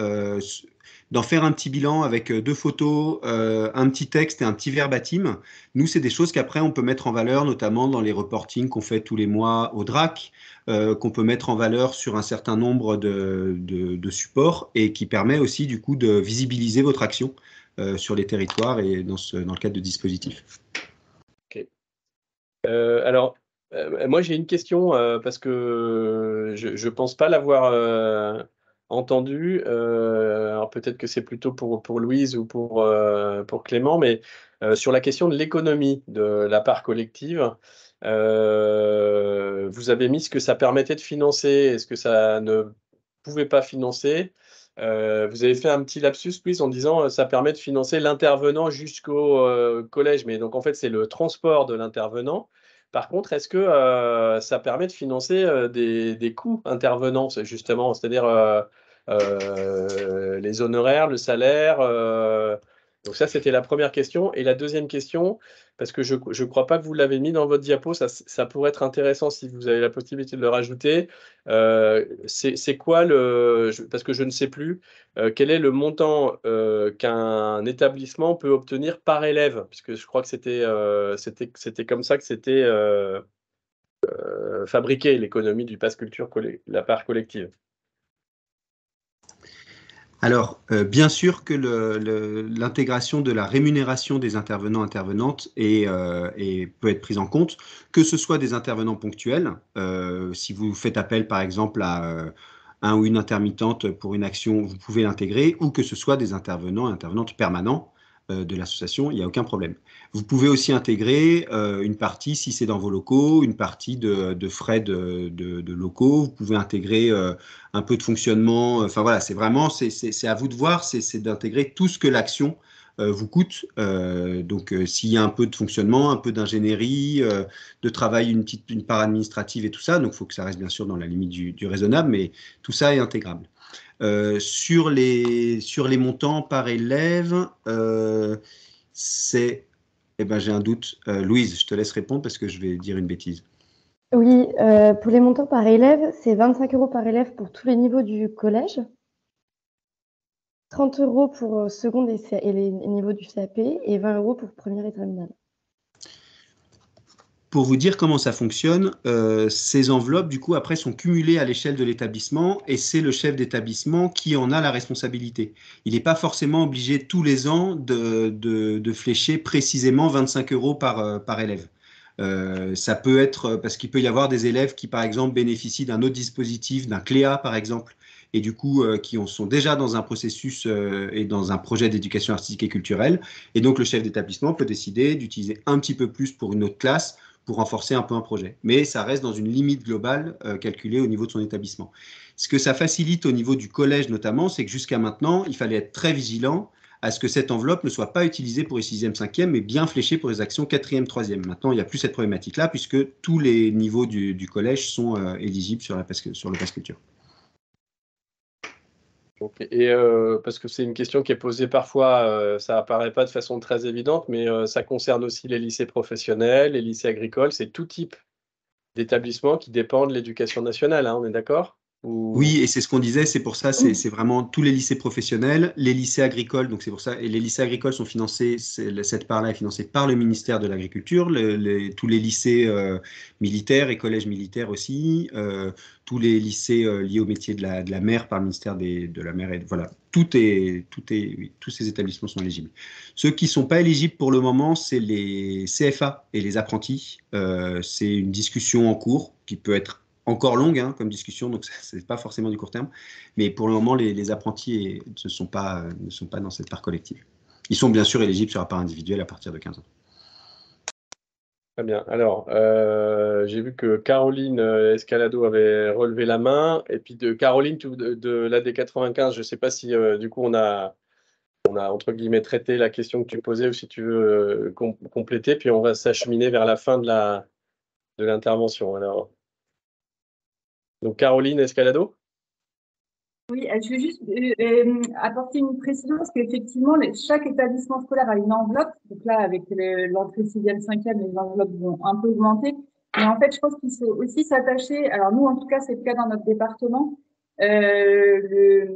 d'en faire un petit bilan avec 2 photos, un petit texte et un petit verbatim. Nous, c'est des choses qu'après, on peut mettre en valeur, notamment dans les reportings qu'on fait tous les mois au DRAC, qu'on peut mettre en valeur sur un certain nombre de supports et qui permet aussi, du coup, de visibiliser votre action sur les territoires et dans le cadre de dispositifs. Ok. Alors, moi, j'ai une question parce que je ne pense pas l'avoir entendu. Alors peut-être que c'est plutôt pour Louise ou pour Clément, mais sur la question de l'économie de la part collective, vous avez mis ce que ça permettait de financer et ce que ça ne pouvait pas financer. Vous avez fait un petit lapsus, Louise, en disant ça permet de financer l'intervenant jusqu'au collège, mais donc en fait c'est le transport de l'intervenant. Par contre, est-ce que ça permet de financer des coûts intervenants, justement, c'est-à-dire les honoraires, le salaire donc ça, c'était la première question. Et la deuxième question, parce que je ne crois pas que vous l'avez mis dans votre diapo, ça pourrait être intéressant si vous avez la possibilité de le rajouter. C'est quoi parce que je ne sais plus, quel est le montant qu'un établissement peut obtenir par élève, puisque je crois que c'était comme ça que c'était fabriqué, l'économie du pass culture, la part collective. Alors, bien sûr que l'intégration de la rémunération des intervenants-intervenantes peut être prise en compte, que ce soit des intervenants ponctuels, si vous faites appel par exemple à un ou une intermittente pour une action, vous pouvez l'intégrer, ou que ce soit des intervenants et intervenantes permanents de l'association, il n'y a aucun problème. Vous pouvez aussi intégrer une partie, si c'est dans vos locaux, une partie de frais de locaux. Vous pouvez intégrer un peu de fonctionnement. Enfin voilà, c'est vraiment, c'est à vous de voir, c'est d'intégrer tout ce que l'action vous coûte. Donc, s'il y a un peu de fonctionnement, un peu d'ingénierie, de travail, une part administrative et tout ça, donc il faut que ça reste bien sûr dans la limite du raisonnable, mais tout ça est intégrable. Sur les montants par élève, j'ai un doute. Louise, je te laisse répondre parce que je vais dire une bêtise. Oui, pour les montants par élève, c'est 25 € par élève pour tous les niveaux du collège, 30 € pour seconde et les niveaux du CAP et 20 € pour première et terminale. Pour vous dire comment ça fonctionne, ces enveloppes, du coup, après, sont cumulées à l'échelle de l'établissement et c'est le chef d'établissement qui en a la responsabilité. Il n'est pas forcément obligé tous les ans de flécher précisément 25 € par élève. Ça peut être parce qu'il peut y avoir des élèves qui, par exemple, bénéficient d'un autre dispositif, d'un CLEA, par exemple, et du coup, qui sont déjà dans un processus et dans un projet d'éducation artistique et culturelle. Et donc, le chef d'établissement peut décider d'utiliser un petit peu plus pour une autre classe, pour renforcer un peu un projet. Mais ça reste dans une limite globale calculée au niveau de son établissement. Ce que ça facilite au niveau du collège notamment, c'est que jusqu'à maintenant, il fallait être très vigilant à ce que cette enveloppe ne soit pas utilisée pour les 6e, 5e, mais bien fléchée pour les actions 4e, 3e. Maintenant, il n'y a plus cette problématique-là, puisque tous les niveaux du collège sont éligibles sur le pass culture. Okay. Et parce que c'est une question qui est posée parfois, ça apparaît pas de façon très évidente, mais ça concerne aussi les lycées professionnels, les lycées agricoles, c'est tout type d'établissements qui dépendent de l'éducation nationale, hein, on est d'accord? Oui, et c'est ce qu'on disait, c'est pour ça, c'est vraiment tous les lycées professionnels, les lycées agricoles, donc c'est pour ça, et les lycées agricoles sont financés, cette part-là est financée par le ministère de l'Agriculture, tous les lycées militaires et collèges militaires aussi, tous les lycées liés au métier de la mer par le ministère de la mer, et voilà, oui, tous ces établissements sont éligibles. Ceux qui ne sont pas éligibles pour le moment, c'est les CFA et les apprentis. C'est une discussion en cours qui peut être encore longue hein, comme discussion, donc ce n'est pas forcément du court terme. Mais pour le moment, les apprentis ne sont pas dans cette part collective. Ils sont bien sûr éligibles sur la part individuelle à partir de 15 ans. Très bien. Alors, j'ai vu que Caroline Escalado avait relevé la main. Et puis de Caroline de l'AD95, je ne sais pas si du coup on a entre guillemets traité la question que tu posais ou si tu veux compléter. Puis on va s'acheminer vers la fin de l'intervention. Alors, donc Caroline Escalado. Oui, je vais juste apporter une précision parce qu'effectivement, chaque établissement scolaire a une enveloppe. Donc là, avec l'entrée 6e, 5e, les enveloppes vont un peu augmenter. Mais en fait, je pense qu'il faut aussi s'attacher. Alors nous, en tout cas, c'est le cas dans notre département. Le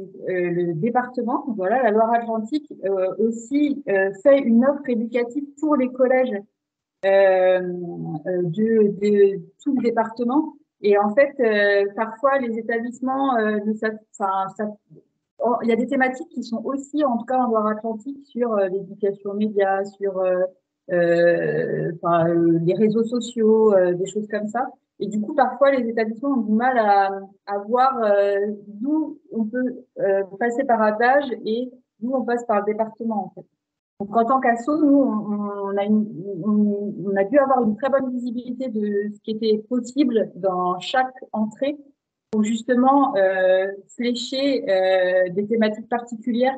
département, voilà, la Loire-Atlantique, aussi fait une offre éducative pour les collèges de tout le département. Et en fait, parfois, les établissements, il y a des thématiques qui sont aussi, en tout cas en Loire-Atlantique, sur l'éducation média, sur les réseaux sociaux, des choses comme ça. Et du coup, parfois, les établissements ont du mal à voir d'où on peut passer par adage et d'où on passe par le département, en fait. Donc, en tant qu'asso, nous, on a dû avoir une très bonne visibilité de ce qui était possible dans chaque entrée pour justement flécher des thématiques particulières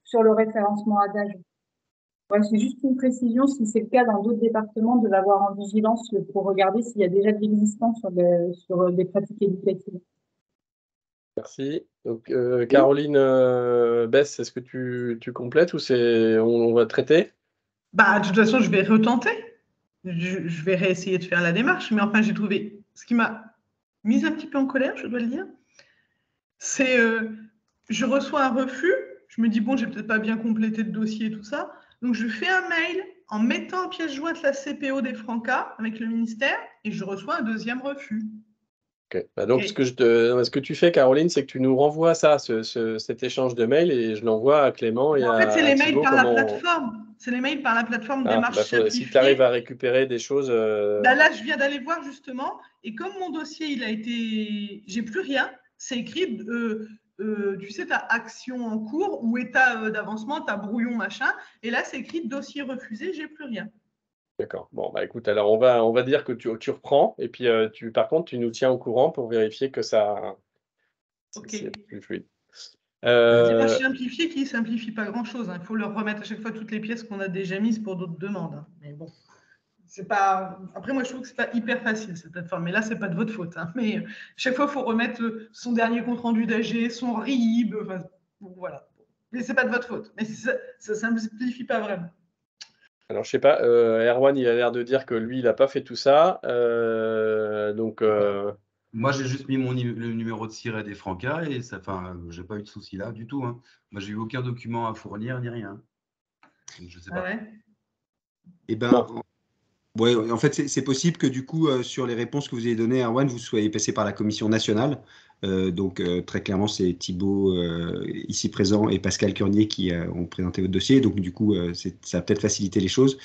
sur le référencement adage. Ouais, c'est juste une précision, si c'est le cas dans d'autres départements, de l'avoir en vigilance pour regarder s'il y a déjà de l'existant sur des pratiques éducatives. Merci. Donc, Caroline Bess, est-ce que tu complètes ou on va traiter? Bah, de toute façon, je vais retenter. Je vais réessayer de faire la démarche. Mais enfin, j'ai trouvé ce qui m'a mise un petit peu en colère, je dois le dire. C'est je reçois un refus. Je me dis, bon, j'ai peut-être pas bien complété le dossier et tout ça. Donc, je fais un mail en mettant en pièce jointe la CPO des Francas avec le ministère et je reçois un deuxième refus. Okay. Bah donc, ce que tu fais, Caroline, c'est que tu nous renvoies ça, cet échange de mails, et je l'envoie à Clément et en fait, c'est les mails par la plateforme. C'est les mails par la plateforme démarche simplifiée. Si tu arrives à récupérer des choses. Là, je viens d'aller voir justement, et comme mon dossier, j'ai plus rien, c'est écrit, tu sais, tu as action en cours ou état d'avancement, tu as brouillon, machin, et là, c'est écrit dossier refusé, j'ai plus rien. D'accord. Bon, bah écoute, alors on va dire que tu reprends, et puis par contre, tu nous tiens au courant pour vérifier que ça. Ok. C'est plus fluide. Démarche simplifiée qui ne simplifie pas grand-chose. Il faut leur remettre à chaque fois toutes les pièces qu'on a déjà mises pour d'autres demandes. Hein. Mais bon, c'est pas. Après, moi, je trouve que c'est pas hyper facile cette plateforme. Mais là, c'est pas de votre faute. Hein. Mais chaque fois, il faut remettre son dernier compte rendu d'AG, son RIB. Enfin, voilà. Mais c'est pas de votre faute. Mais ça simplifie pas vraiment. Alors, je sais pas, Erwan, il a l'air de dire que lui, il n'a pas fait tout ça. Donc. Moi, j'ai juste mis le numéro de siret des Francas et j'ai pas eu de souci là du tout. Hein. Moi, j'ai eu aucun document à fournir ni rien. Donc, je sais pas. Ouais. Eh ben, ouais, en fait, c'est possible que du coup, sur les réponses que vous avez données, Erwan, vous soyez passé par la commission nationale. Donc, très clairement, c'est Thibaut, ici présent, et Pascal Curnier qui ont présenté votre dossier. Donc, du coup, ça a peut-être facilité les choses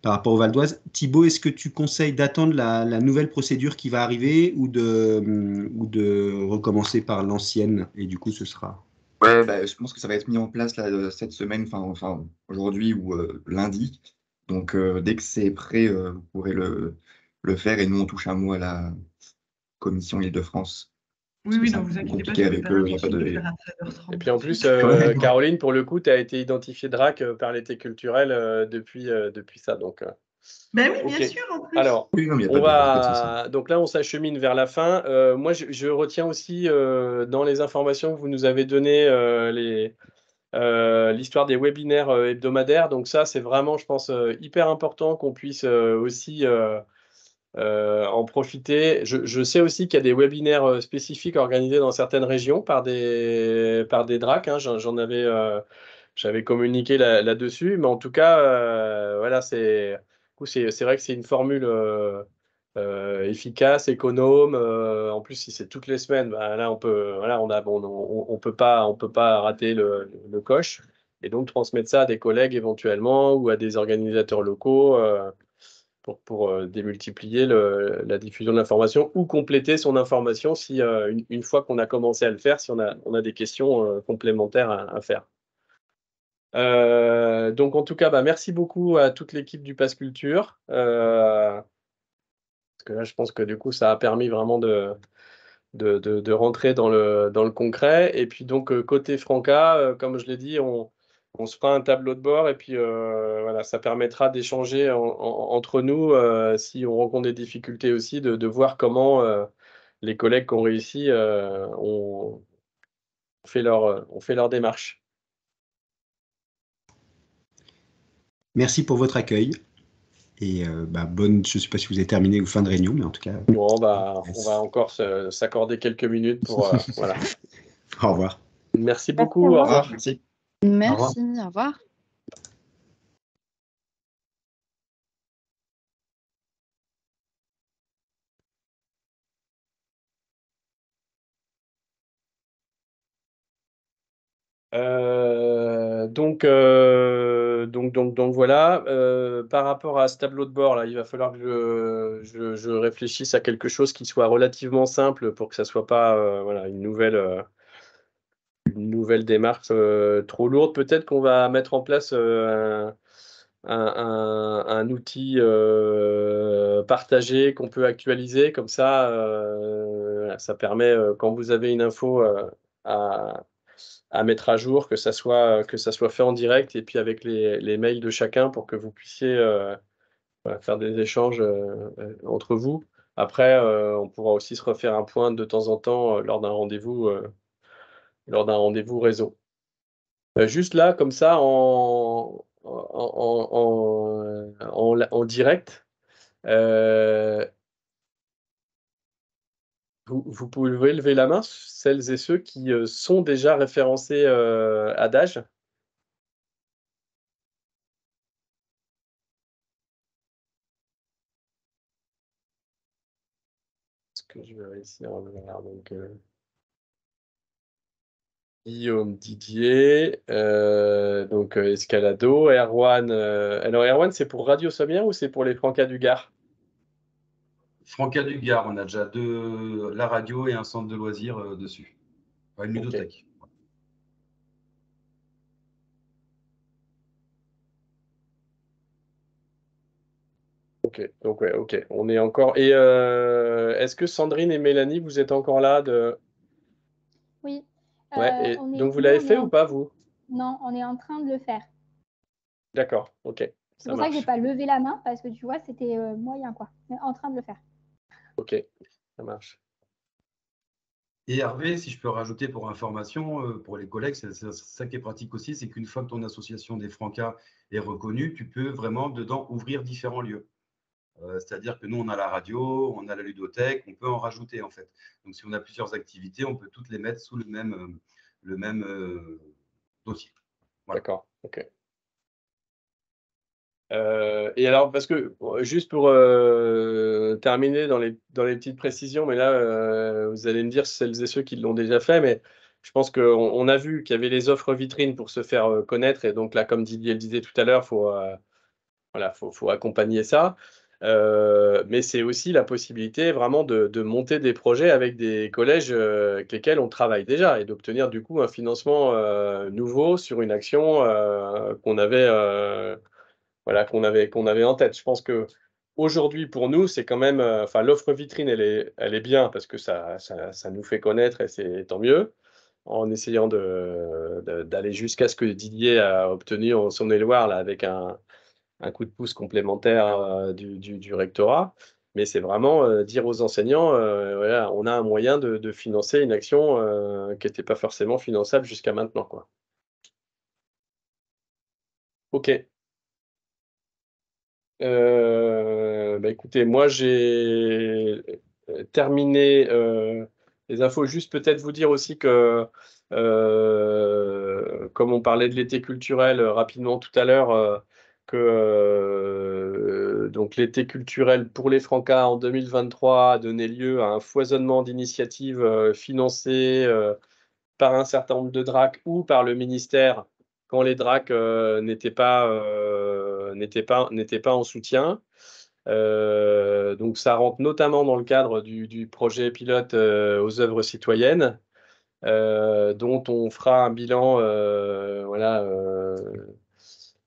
par rapport au Val d'Oise. Thibaut, est-ce que tu conseilles d'attendre la nouvelle procédure qui va arriver ou de recommencer par l'ancienne? Et du coup, ce sera… Ouais, je pense que ça va être mis en place là, cette semaine, enfin aujourd'hui ou lundi. Donc, dès que c'est prêt, vous pourrez le faire. Et nous, on touche un mot à la commission Île-de-France Oui, donc vous inquiétez pas, je vais faire il y a pas attention de de... le faire à 13h30. Et puis en plus, Ouais. Caroline, pour le coup, tu as été identifiée DRAC par l'été culturel depuis ça. Donc, Ben oui, bien ok. sûr, en plus. Alors, Oui, non, mais il y a on pas de souci. va donc là, on s'achemine vers la fin. Moi, je retiens aussi dans les informations que vous nous avez données l'histoire des webinaires hebdomadaires. Donc ça, c'est vraiment, je pense, hyper important qu'on puisse aussi en profiter. Je sais aussi qu'il y a des webinaires spécifiques organisés dans certaines régions par des DRAC. Hein. J'avais communiqué là-dessus, mais en tout cas, voilà, c'est vrai que c'est une formule efficace, économe. En plus, si c'est toutes les semaines, bah, là, on peut pas rater le coche. Et donc, transmettre ça à des collègues éventuellement ou à des organisateurs locaux pour démultiplier la diffusion de l'information ou compléter son information si une fois qu'on a commencé à le faire, si on a des questions complémentaires à faire. Donc en tout cas, merci beaucoup à toute l'équipe du Pass Culture. Parce que là, je pense que du coup, ça a permis vraiment de rentrer dans le concret. Et puis donc, côté Franca, comme je l'ai dit, on se fera un tableau de bord et puis voilà, ça permettra d'échanger entre nous si on rencontre des difficultés aussi, de voir comment les collègues qui ont réussi ont fait leur démarche. Merci pour votre accueil. Et bonne, je ne sais pas si vous avez terminé ou fin de réunion, mais en tout cas. Bon, on va encore s'accorder quelques minutes pour voilà. Au revoir. Merci beaucoup. Au revoir. Merci. Merci, au revoir. Donc voilà, par rapport à ce tableau de bord là, il va falloir que je réfléchisse à quelque chose qui soit relativement simple pour que ça soit pas voilà, une nouvelle démarche trop lourde. Peut-être qu'on va mettre en place un outil partagé qu'on peut actualiser. Comme ça, ça permet, quand vous avez une info à mettre à jour, que ça soit fait en direct et puis avec les mails de chacun pour que vous puissiez voilà, faire des échanges entre vous. Après, on pourra aussi se refaire un point de temps en temps lors d'un rendez-vous réseau. Juste là, comme ça, en direct, vous pouvez lever la main, celles et ceux qui sont déjà référencés à DAGE. Ce que je vais essayer de voir. Donc, Guillaume, Didier, donc Escalado, Erwan. Alors Erwan, c'est pour Radio Sommière ou c'est pour les Francas du Gard? Francas du Gard, on a déjà la radio et un centre de loisirs dessus. Enfin, une ludothèque. Ok, donc ouais, ok. On est encore. Et est-ce que Sandrine et Mélanie, vous êtes encore là Oui. Ouais, donc vous l'avez fait ou pas, vous? Non, on est en train de le faire. D'accord, ok. C'est pour ça que j'ai pas levé la main, parce que tu vois, c'était moyen, quoi. On est en train de le faire. Ok, ça marche. Et Hervé, si je peux rajouter pour information, pour les collègues, c'est ça qui est pratique aussi, c'est qu'une fois que ton association des Francas est reconnue, tu peux vraiment dedans ouvrir différents lieux. C'est-à-dire que nous, on a la radio, on a la ludothèque, on peut en rajouter en fait. Donc, si on a plusieurs activités, on peut toutes les mettre sous le même dossier. Voilà. D'accord, ok. Et alors, parce que juste pour terminer dans les petites précisions, mais là, vous allez me dire celles et ceux qui l'ont déjà fait, mais je pense qu'on a vu qu'il y avait les offres vitrines pour se faire connaître, et donc là, comme Didier le disait tout à l'heure, faut accompagner ça. Mais c'est aussi la possibilité vraiment de monter des projets avec des collèges avec lesquels on travaille déjà et d'obtenir du coup un financement nouveau sur une action qu'on avait en tête. Je pense que aujourd'hui, pour nous, c'est quand même, enfin, l'offre vitrine, elle est bien parce que ça nous fait connaître et c'est tant mieux, en essayant d'aller jusqu'à ce que Didier a obtenu en Saône-et-Loire, là, avec un coup de pouce complémentaire du rectorat. Mais c'est vraiment dire aux enseignants, voilà, on a un moyen de financer une action qui n'était pas forcément finançable jusqu'à maintenant, quoi. Ok. Écoutez, moi j'ai terminé les infos. Juste peut-être vous dire aussi que, comme on parlait de l'été culturel rapidement tout à l'heure, donc l'été culturel pour les Francas en 2023 a donné lieu à un foisonnement d'initiatives financées par un certain nombre de DRAC ou par le ministère quand les DRAC n'étaient pas en soutien. Donc ça rentre notamment dans le cadre du projet pilote aux œuvres citoyennes, dont on fera un bilan voilà,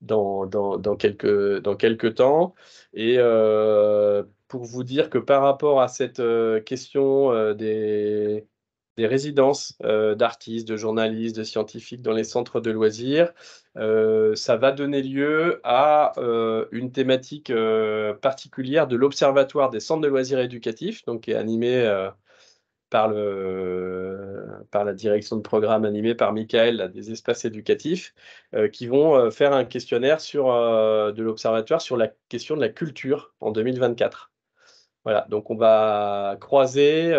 dans quelques temps. Et pour vous dire que par rapport à cette question des résidences d'artistes, de journalistes, de scientifiques dans les centres de loisirs, ça va donner lieu à une thématique particulière de l'Observatoire des centres de loisirs éducatifs, donc qui est animé par la direction de programme animée par Michael, là, des espaces éducatifs, qui vont faire un questionnaire de l'Observatoire sur la question de la culture en 2024. Voilà, donc on va croiser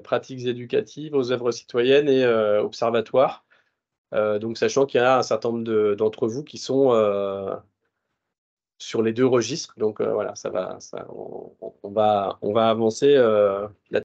pratiques éducatives aux œuvres citoyennes et observatoires. Donc sachant qu'il y a un certain nombre d'entre vous qui sont sur les deux registres. Donc voilà, on va avancer là.